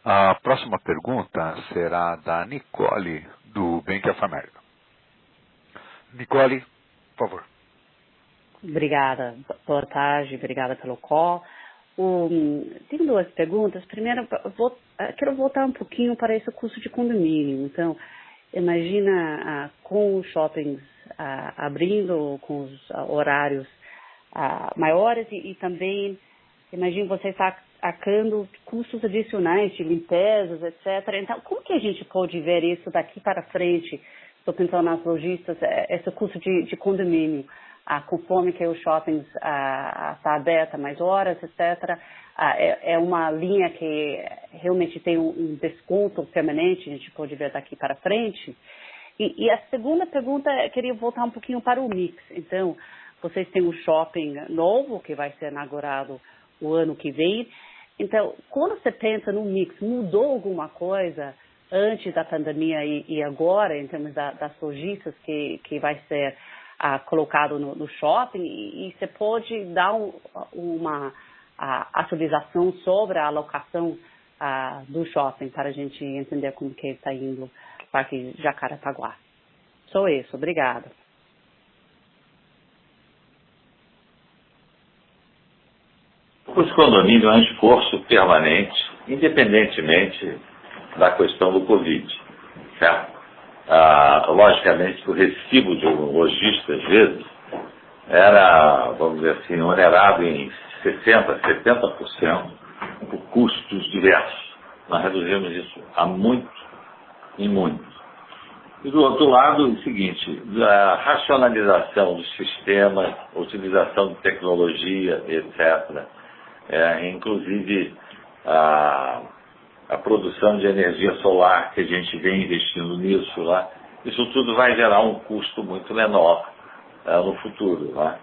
A próxima pergunta será da Nicole, do Bank of America. Nicole, por favor. Obrigada. Boa tarde, obrigada pelo call. Tenho duas perguntas. Primeiro, quero voltar um pouquinho para esse custo de condomínio. Então, imagina com os shoppings abrindo, com os horários maiores e também, imagina você está arcando custos adicionais de limpezas, etc. Então, como que a gente pode ver isso daqui para frente? Estou pensando nas lojistas, esse custo de condomínio, conforme que os shoppings está aberta mais horas, etc. É uma linha que realmente tem um desconto permanente, a gente pode ver daqui para frente. E a segunda pergunta, eu queria voltar um pouquinho para o mix. Então, vocês têm um shopping novo que vai ser inaugurado o ano que vem. Então, quando você pensa no mix, mudou alguma coisa antes da pandemia e agora, em termos das lojistas que vai ser colocado no shopping? E você pode dar uma atualização sobre a alocação do shopping para a gente entender como que está indo o Parque Jacarepaguá. Só isso, obrigada. os condomínios é um esforço permanente, independentemente da questão do Covid, certo? Logicamente que o recibo de um lojista, às vezes, era, vamos dizer assim, onerado em 60%, 70% por custos diversos. Nós reduzimos isso em muito. E do outro lado, o seguinte, a racionalização dos sistemas, a utilização de tecnologia, etc., inclusive a produção de energia solar, que a gente vem investindo nisso lá, isso tudo vai gerar um custo muito menor no futuro. Né?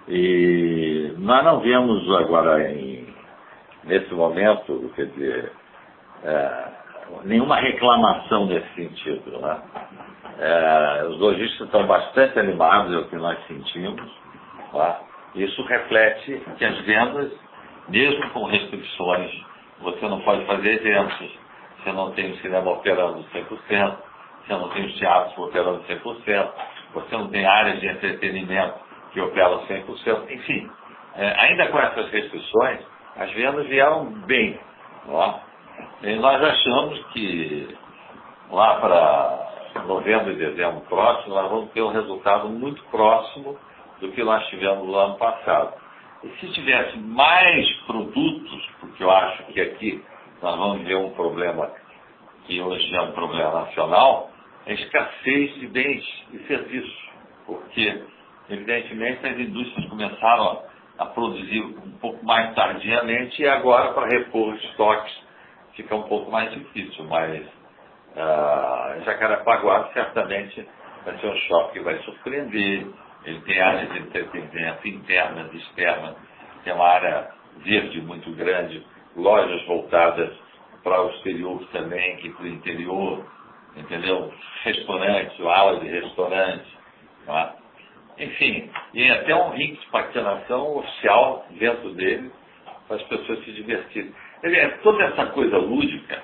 E nós não vemos agora, nesse momento, quer dizer, nenhuma reclamação nesse sentido. Né? Os lojistas estão bastante animados, é o que nós sentimos. Tá? Isso reflete que as vendas, mesmo com restrições, você não pode fazer eventos, você não tem o cinema operando 100%, você não tem os teatros operando 100%, você não tem áreas de entretenimento que operam 100%, enfim. Ainda com essas restrições, as vendas vieram bem. Tá? E nós achamos que lá para novembro e dezembro próximo, nós vamos ter um resultado muito próximo do que nós tivemos no ano passado. E se tivesse mais produtos, porque eu acho que aqui nós vamos ver um problema que hoje é um problema nacional, é a escassez de bens e serviços, porque, evidentemente, as indústrias começaram a produzir um pouco mais tardiamente e agora, para repor os estoques, fica um pouco mais difícil, mas Jacarepaguá certamente vai ser um shopping que vai surpreender. Ele tem áreas de entretenimento internas e externas, tem uma área verde muito grande, lojas voltadas para o exterior também e para o interior, entendeu? Restaurantes, alas de restaurantes, não é? Enfim, e até um ringue de patinação oficial dentro dele para as pessoas se divertirem. Toda essa coisa lúdica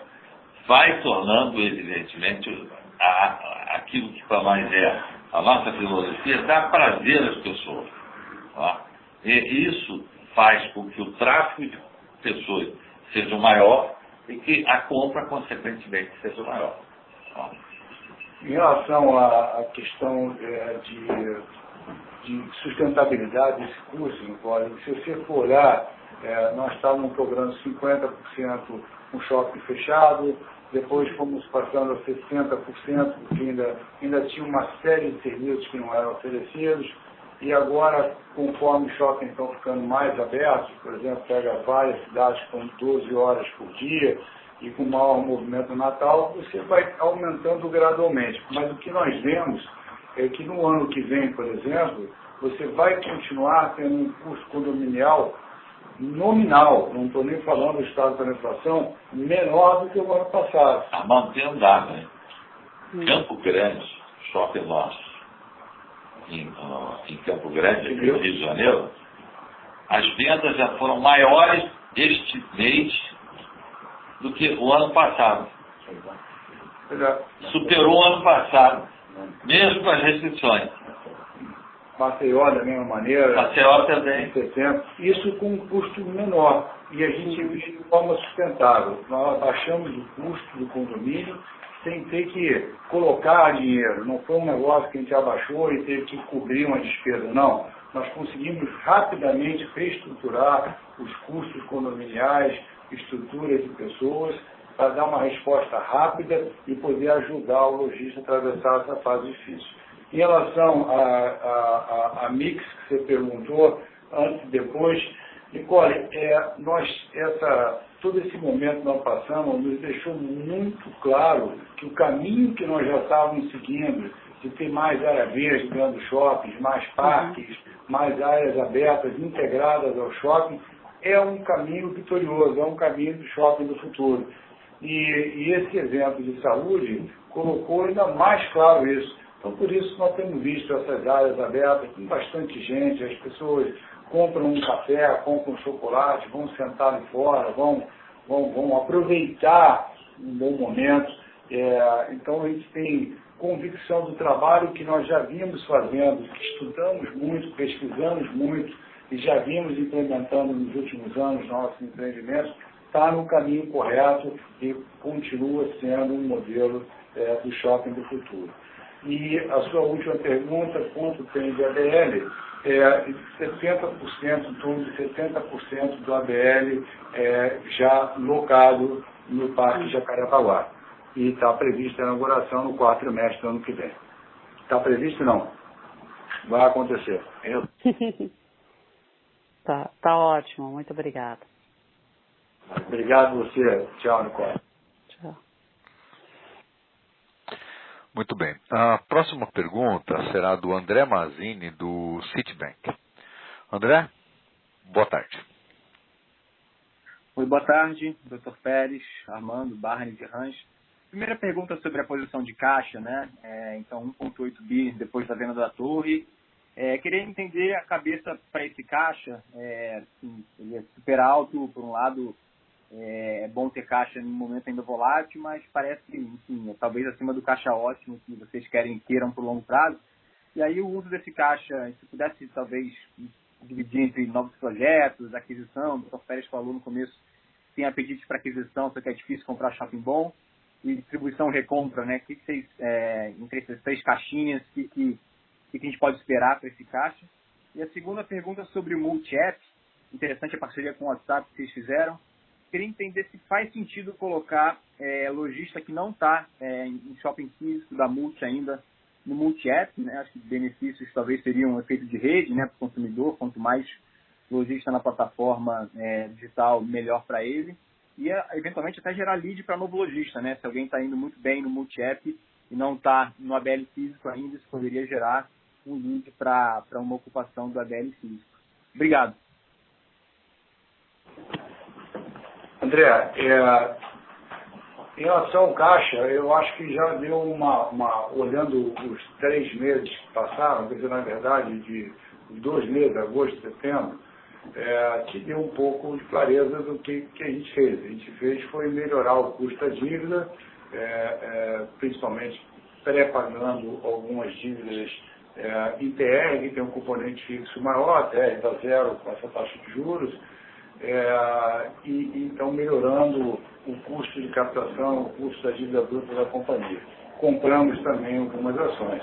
vai tornando, evidentemente, aquilo que para nós é a nossa filosofia, dá prazer às pessoas. Tá? E isso faz com que o tráfego de pessoas seja maior e que a compra, consequentemente, seja maior. Tá? Em relação à questão de sustentabilidade desse curso, se você for olhar, nós estávamos cobrando 50% com shopping fechado, depois fomos passando a 60%, porque ainda tinha uma série de serviços que não eram oferecidos, e agora, conforme os shoppings estão ficando mais abertos, por exemplo, pega várias cidades com 12 horas por dia e com maior movimento no Natal, você vai aumentando gradualmente. Mas o que nós vemos é que no ano que vem, por exemplo, você vai continuar tendo um custo condominial nominal, não estou nem falando do estado da inflação, menor do que o ano passado. A mantendo dado, né? Campo Grande, shopping nosso, em Campo Grande, aqui no Rio de Janeiro, as vendas já foram maiores este mês do que o ano passado. Superou o ano passado, mesmo com as restrições. Maceió da mesma maneira. Maceió também. 70. Isso com um custo menor. E a gente vive de forma sustentável. Nós abaixamos o custo do condomínio sem ter que colocar dinheiro. Não foi um negócio que a gente abaixou e teve que cobrir uma despesa, não. Nós conseguimos rapidamente reestruturar os custos condominiais, estruturas de pessoas, para dar uma resposta rápida e poder ajudar o lojista a atravessar essa fase difícil. Em relação a mix que você perguntou, antes e depois, Nicole, todo esse momento que nós passamos nos deixou muito claro que o caminho que nós já estávamos seguindo, de ter mais área verde dentro dos shoppings, mais parques, mais áreas abertas, integradas ao shopping, é um caminho vitorioso, é um caminho do shopping do futuro. E esse evento de saúde colocou ainda mais claro isso. Então, por isso, nós temos visto essas áreas abertas com bastante gente, as pessoas compram um café, compram um chocolate, vão sentar ali fora, vão aproveitar um bom momento. Então, a gente tem convicção do trabalho que nós já vimos fazendo, que estudamos muito, pesquisamos muito, e já vimos implementando nos últimos anos nossos empreendimentos, está no caminho correto e continua sendo um modelo do shopping do futuro. E a sua última pergunta, quanto tem de ABL? 70%, em torno de 70% do ABL já locado no Parque Jacarepaguá. E está prevista a inauguração no 4º trimestre do ano que vem. Está previsto? Não. Vai acontecer. Tá ótimo. Muito obrigada. Obrigado a você. Tchau, Nicole. Tchau. Muito bem. A próxima pergunta será do André Mazzini, do Citibank. André, boa tarde. Oi, boa tarde, Dr. Pérez, Armando, Barney de Range. Primeira pergunta sobre a posição de caixa, né? Então, 1,8 bi depois da venda da torre. Queria entender a cabeça para esse caixa. Assim, ele é super alto, por um lado, é bom ter caixa no momento ainda volátil, mas parece, enfim, talvez acima do caixa ótimo que vocês queiram por longo prazo. E aí o uso desse caixa, se pudesse talvez dividir entre novos projetos, aquisição, o Dr. Pérez falou no começo, tem apetite para aquisição, só que é difícil comprar shopping bom, e distribuição recompra, né? O que vocês, entre essas 3 caixinhas, o que a gente pode esperar para esse caixa? E a segunda pergunta sobre o multi-app, interessante a parceria com o WhatsApp que vocês fizeram. Queria entender se faz sentido colocar lojista que não está em shopping físico da Multi ainda no multi-app, né? Acho que benefícios talvez seriam um efeito de rede, né, para o consumidor. Quanto mais lojista na plataforma digital, melhor para ele. E, eventualmente, até gerar lead para novo lojista, né? Se alguém está indo muito bem no multi-app e não está no ABL físico ainda, isso poderia gerar um lead para uma ocupação do ABL físico. Obrigado. André, em relação ao caixa, eu acho que já deu olhando os 3 meses que passaram, quer dizer, na verdade, de 2 meses, agosto e setembro, te deu um pouco de clareza do que a gente fez. A gente fez foi melhorar o custo da dívida, principalmente pré-pagando algumas dívidas em TR, que tem um componente fixo maior, TR está zero com essa taxa de juros, e então melhorando o custo de captação, o custo da dívida bruta da companhia. Compramos também algumas ações.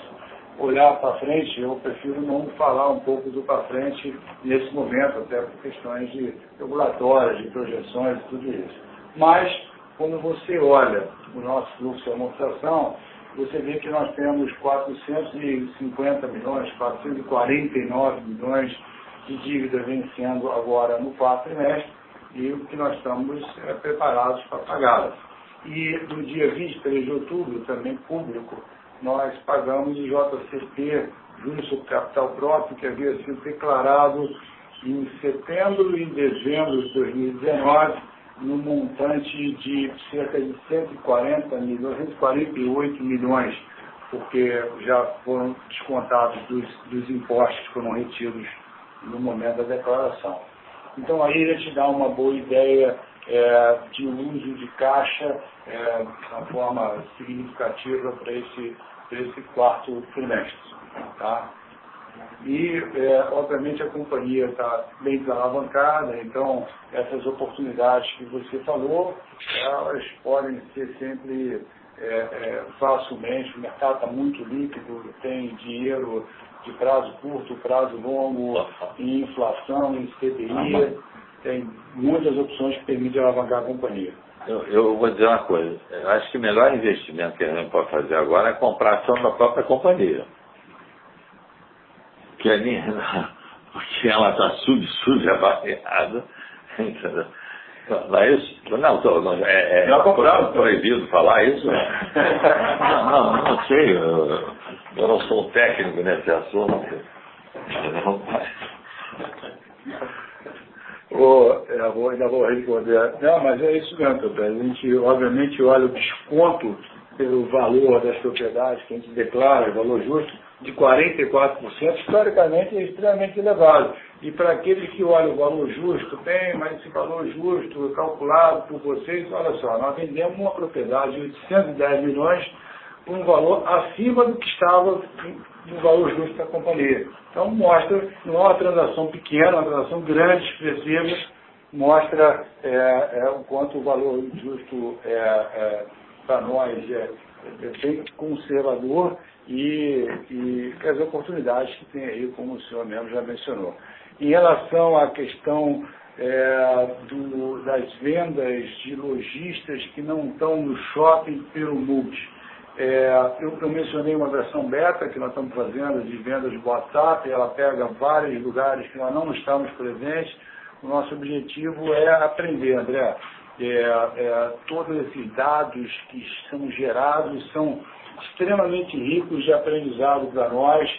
Olhar para frente, eu prefiro não falar um pouco do para frente nesse momento, até por questões de regulatórias, de projeções e tudo isso. Mas, quando você olha o nosso fluxo de amortização, você vê que nós temos 450 milhões, 449 milhões de dívida vencendo agora no 4º trimestre e o que nós estamos preparados para pagá-las. E no dia 23 de outubro, também público, nós pagamos o JCP, juros sobre capital próprio, que havia sido declarado em setembro e em dezembro de 2019, no montante de cerca de 148 milhões, porque já foram descontados dos impostos que foram retidos no momento da declaração. Então aí ele te dá uma boa ideia de uso de caixa de uma forma significativa para esse 4º trimestre. Tá? E, obviamente, a companhia está bem desalavancada, então essas oportunidades que você falou, elas podem ser sempre facilmente, o mercado está muito líquido, tem dinheiro de prazo curto, prazo longo, em inflação, em CDI, tem muitas opções que permitem alavancar a companhia. Eu vou dizer uma coisa, eu acho que o melhor investimento que a gente pode fazer agora é comprar a ação da própria companhia. Porque ela está subavaliada, entendeu? Não é isso? Não, é proibido falar isso? Não sei, eu não sou técnico nesse assunto. Ainda vou responder. Não, mas é isso mesmo, Pedro. A gente, obviamente, olha o desconto pelo valor das propriedades que a gente declara, o valor justo, de 44%, historicamente é extremamente elevado. E para aqueles que olham o valor justo, mas esse valor justo calculado por vocês, olha só, nós vendemos uma propriedade de 810 milhões por um valor acima do que estava no valor justo da companhia. Então, mostra, não é uma transação pequena, é uma transação grande, expressiva, mostra o quanto o valor justo para nós é bem conservador e as oportunidades que tem aí, como o senhor mesmo já mencionou. Em relação à questão das vendas de lojistas que não estão no shopping pelo multi, eu mencionei uma versão beta que nós estamos fazendo de vendas de WhatsApp, ela pega vários lugares que nós não estamos presentes. O nosso objetivo é aprender, André. Todos esses dados que são gerados são extremamente ricos de aprendizado para nós,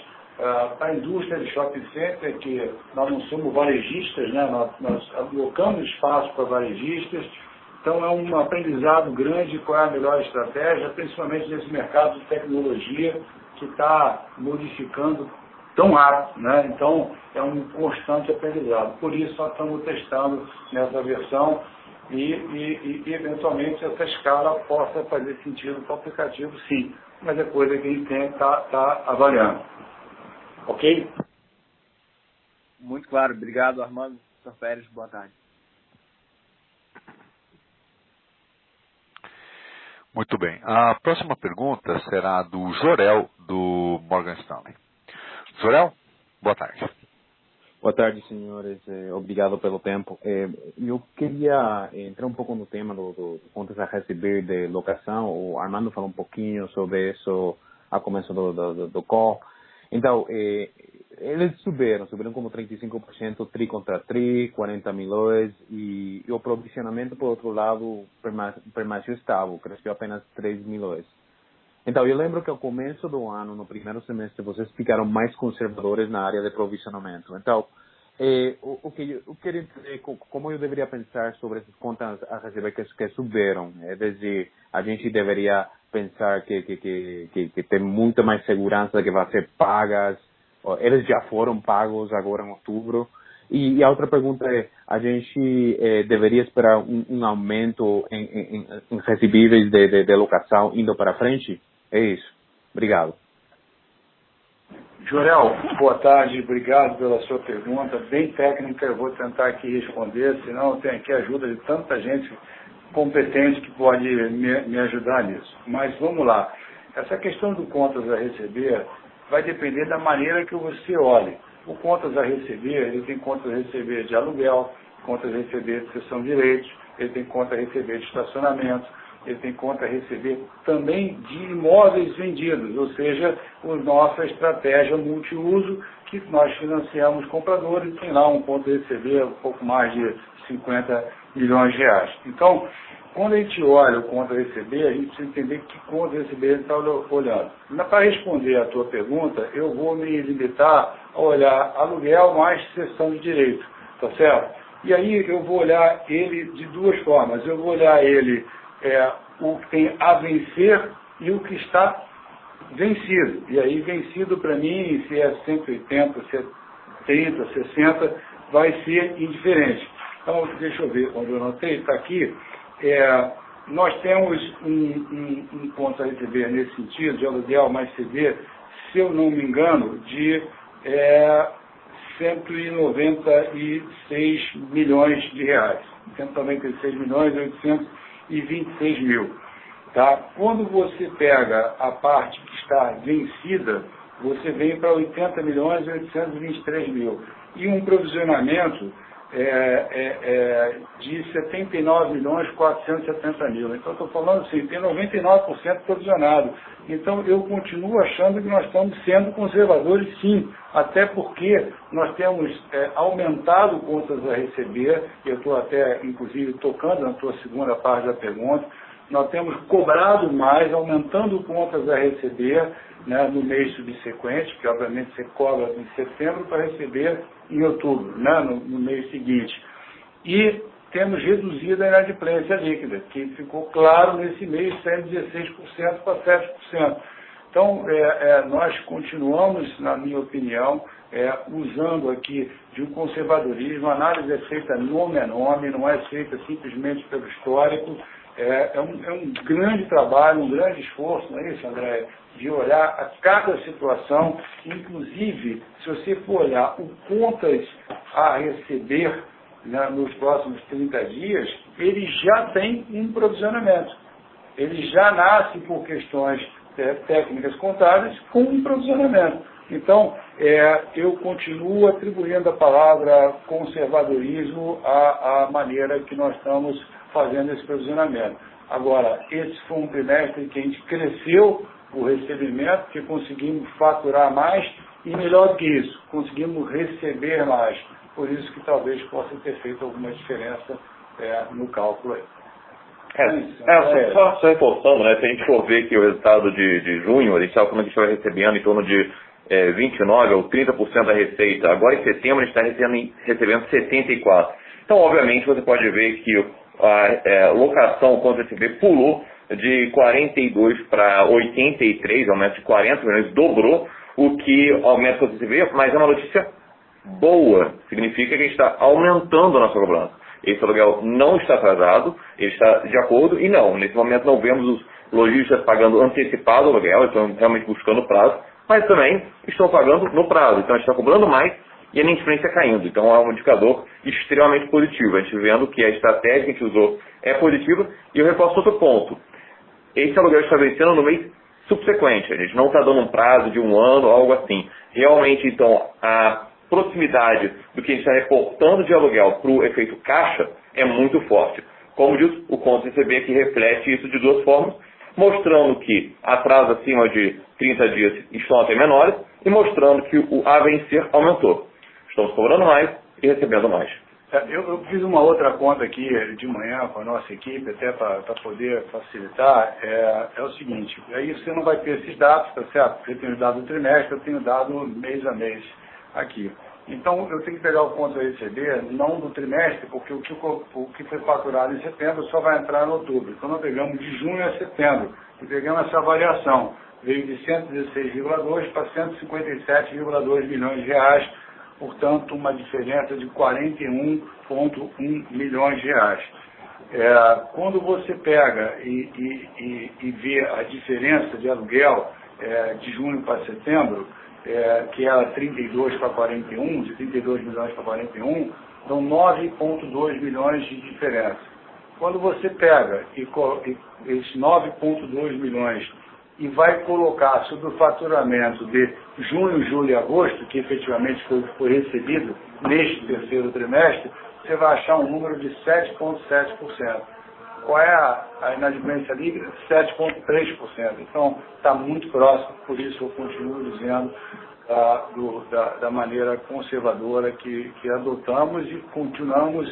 para a indústria de shopping center, que nós não somos varejistas, né? Nós alocamos espaço para varejistas, então é um aprendizado grande qual é a melhor estratégia, principalmente nesse mercado de tecnologia que está modificando tão rápido, né? Então é um constante aprendizado. Por isso nós estamos testando nessa versão e eventualmente essa escala possa fazer sentido para o aplicativo, sim, mas é coisa que a gente tem que estar avaliando. Ok? Muito claro. Obrigado, Armando. Dr. Pérez, boa tarde. Muito bem. A próxima pergunta será do Jorel, do Morgan Stanley. Jorel, boa tarde. Boa tarde, senhores. Obrigado pelo tempo. Eu queria entrar um pouco no tema do contas a receber de locação. O Armando falou um pouquinho sobre isso ao começo do call. Então, eles subiram como 35%, tri contra tri, 40 milhões, e o provisionamento, por outro lado, permaneceu estável, cresceu apenas 3 milhões. Então, eu lembro que ao começo do ano, no primeiro semestre, vocês ficaram mais conservadores na área de provisionamento. Então, o que eu queria entender, como eu deveria pensar sobre essas contas a receber que subiram? Desde a gente deveria pensar que tem muito mais segurança que vai ser pagas, eles já foram pagos agora em outubro. E a outra pergunta é, a gente deveria esperar um aumento em recebíveis de locação indo para frente? É isso. Obrigado. Jorel, boa tarde, obrigado pela sua pergunta, bem técnica, eu vou tentar aqui responder, senão tem aqui a ajuda de tanta gente competente que pode me ajudar nisso. Mas vamos lá, essa questão do contas a receber vai depender da maneira que você olhe. O contas a receber, ele tem contas a receber de aluguel, contas a receber de cessão de direitos, ele tem conta a receber de estacionamento, ele tem conta a receber também de imóveis vendidos, ou seja, a nossa estratégia multiuso, que nós financiamos compradores, tem lá um conta a receber um pouco mais de 50 milhões de reais. Então, quando a gente olha o conta a receber, a gente precisa entender que conta a receber ele está olhando. Para responder a tua pergunta, eu vou me limitar a olhar aluguel mais cessão de direito, tá certo? E aí eu vou olhar ele de duas formas. Eu vou olhar ele o que tem a vencer e o que está vencido. E aí vencido para mim, se é 180, se é 30, 60, vai ser indiferente. Então, deixa eu ver onde eu anotei, está aqui. Nós temos um ponto a receber nesse sentido, de aluguel mais CD, se eu não me engano, de 196 milhões de reais. 196 milhões e 826 mil. Tá? Quando você pega a parte que está vencida, você vem para 80 milhões e 823 mil. E um provisionamento de 79 milhões e 470 mil. Então, estou falando assim, tem 99% provisionado. Então, eu continuo achando que nós estamos sendo conservadores, sim, até porque nós temos aumentado contas a receber, eu estou até, inclusive, tocando na tua segunda parte da pergunta, nós temos cobrado mais, aumentando contas a receber, né, no mês subsequente, que obviamente você cobra em setembro para receber em outubro, né, no mês seguinte. E temos reduzido a inadimplência líquida, que ficou claro nesse mês, saindo de 16% para 7%. Então, nós continuamos, na minha opinião, usando aqui de um conservadorismo, a análise é feita nome a nome, não é feita simplesmente pelo histórico, é um grande trabalho, um grande esforço, não é isso, André? De olhar a cada situação, inclusive, se você for olhar o contas a receber, né, nos próximos 30 dias, ele já tem um provisionamento. Ele já nasce por questões técnicas contábeis com um provisionamento. Então, eu continuo atribuindo a palavra conservadorismo à maneira que nós estamos fazendo esse provisionamento. Agora, esse foi um trimestre em que a gente cresceu o recebimento, que conseguimos faturar mais e, melhor do que isso, conseguimos receber mais. Por isso que talvez possa ter feito alguma diferença no cálculo aí. Só reforçando, né? Se a gente for ver que o resultado de junho, a gente estava falando que estava recebendo em torno de 29% ou 30% da receita. Agora em setembro a gente está recebendo 74%. Então, obviamente, você pode ver que a locação contra receber pulou de 42 para 83, aumento de 40 milhões, dobrou, o que aumenta o receber, mas é uma notícia boa. Significa que a gente está aumentando a nossa cobrança. Esse aluguel não está atrasado, ele está de acordo, e não, nesse momento não vemos os lojistas pagando antecipado o aluguel, estão realmente buscando prazo, mas também estão pagando no prazo, então a gente está cobrando mais e a inadimplência caindo. Então é um indicador extremamente positivo, a gente vendo que a estratégia que a gente usou é positiva, e eu reforço outro ponto. Esse aluguel está vencendo no mês subsequente, a gente não está dando um prazo de 1 ano, algo assim. Realmente, então, a proximidade do que a gente está reportando de aluguel para o efeito caixa é muito forte. Como diz, o conto receber aqui reflete isso de duas formas, mostrando que atrasos acima de 30 dias estão até menores e mostrando que o a vencer aumentou. Estamos cobrando mais e recebendo mais. Eu fiz uma outra conta aqui de manhã com a nossa equipe, até para poder facilitar. É o seguinte, aí você não vai ter esses dados, tá certo? Porque eu tenho dado do trimestre, eu tenho dado mês a mês aqui. Então, eu tenho que pegar o ponto a receber, não do trimestre, porque o que foi faturado em setembro só vai entrar em outubro. Então, nós pegamos de junho a setembro e pegamos essa variação. Veio de 116,2 para 157,2 milhões de reais, portanto, uma diferença de 41,1 milhões de reais. Quando você pega e vê a diferença de aluguel de junho para setembro, que era 32 para 41, de 32 milhões para 41, dão 9,2 milhões de diferença. Quando você pega esses 9,2 milhões e vai colocar sobre o faturamento de junho, julho e agosto, que efetivamente foi recebido neste terceiro trimestre, você vai achar um número de 7,7%. Qual é a inadimplência líquida? 7,3%. Então, está muito próximo, por isso eu continuo dizendo da maneira conservadora que adotamos e continuamos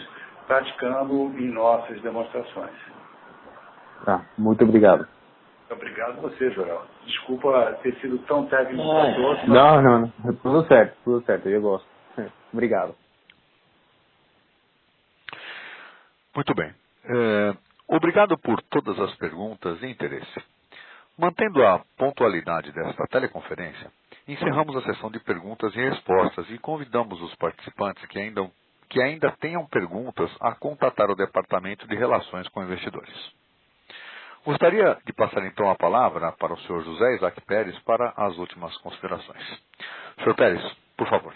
praticando em nossas demonstrações. Tá, muito obrigado. Obrigado a você, Joel. Desculpa ter sido tão técnico para todos. Não. Tudo certo, eu gosto. Obrigado. Muito bem. Obrigado por todas as perguntas e interesse. Mantendo a pontualidade desta teleconferência, encerramos a sessão de perguntas e respostas e convidamos os participantes que ainda tenham perguntas a contatar o Departamento de Relações com Investidores. Gostaria de passar então a palavra para o senhor José Isaac Pérez para as últimas considerações. Senhor Pérez, por favor.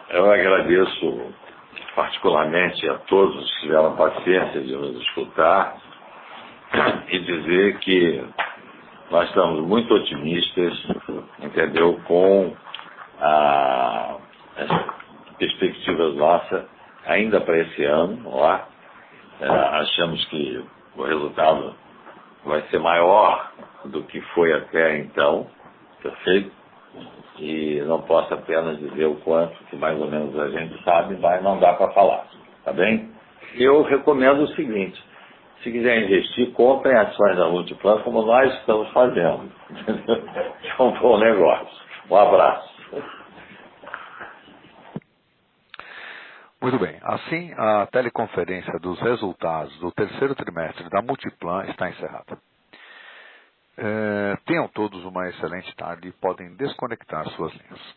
Eu agradeço particularmente a todos que tiveram paciência de nos escutar e dizer que nós estamos muito otimistas, entendeu, com as perspectivas nossas ainda para esse ano. Achamos que o resultado vai ser maior do que foi até então, perfeito? E não posso apenas dizer o quanto, que mais ou menos a gente sabe, mas não dá para falar, tá bem? Eu recomendo o seguinte: se quiser investir, comprem ações da Multiplan, como nós estamos fazendo. É um bom negócio. Um abraço. Muito bem. Assim, a teleconferência dos resultados do terceiro trimestre da Multiplan está encerrada. Tenham todos uma excelente tarde e podem desconectar suas linhas.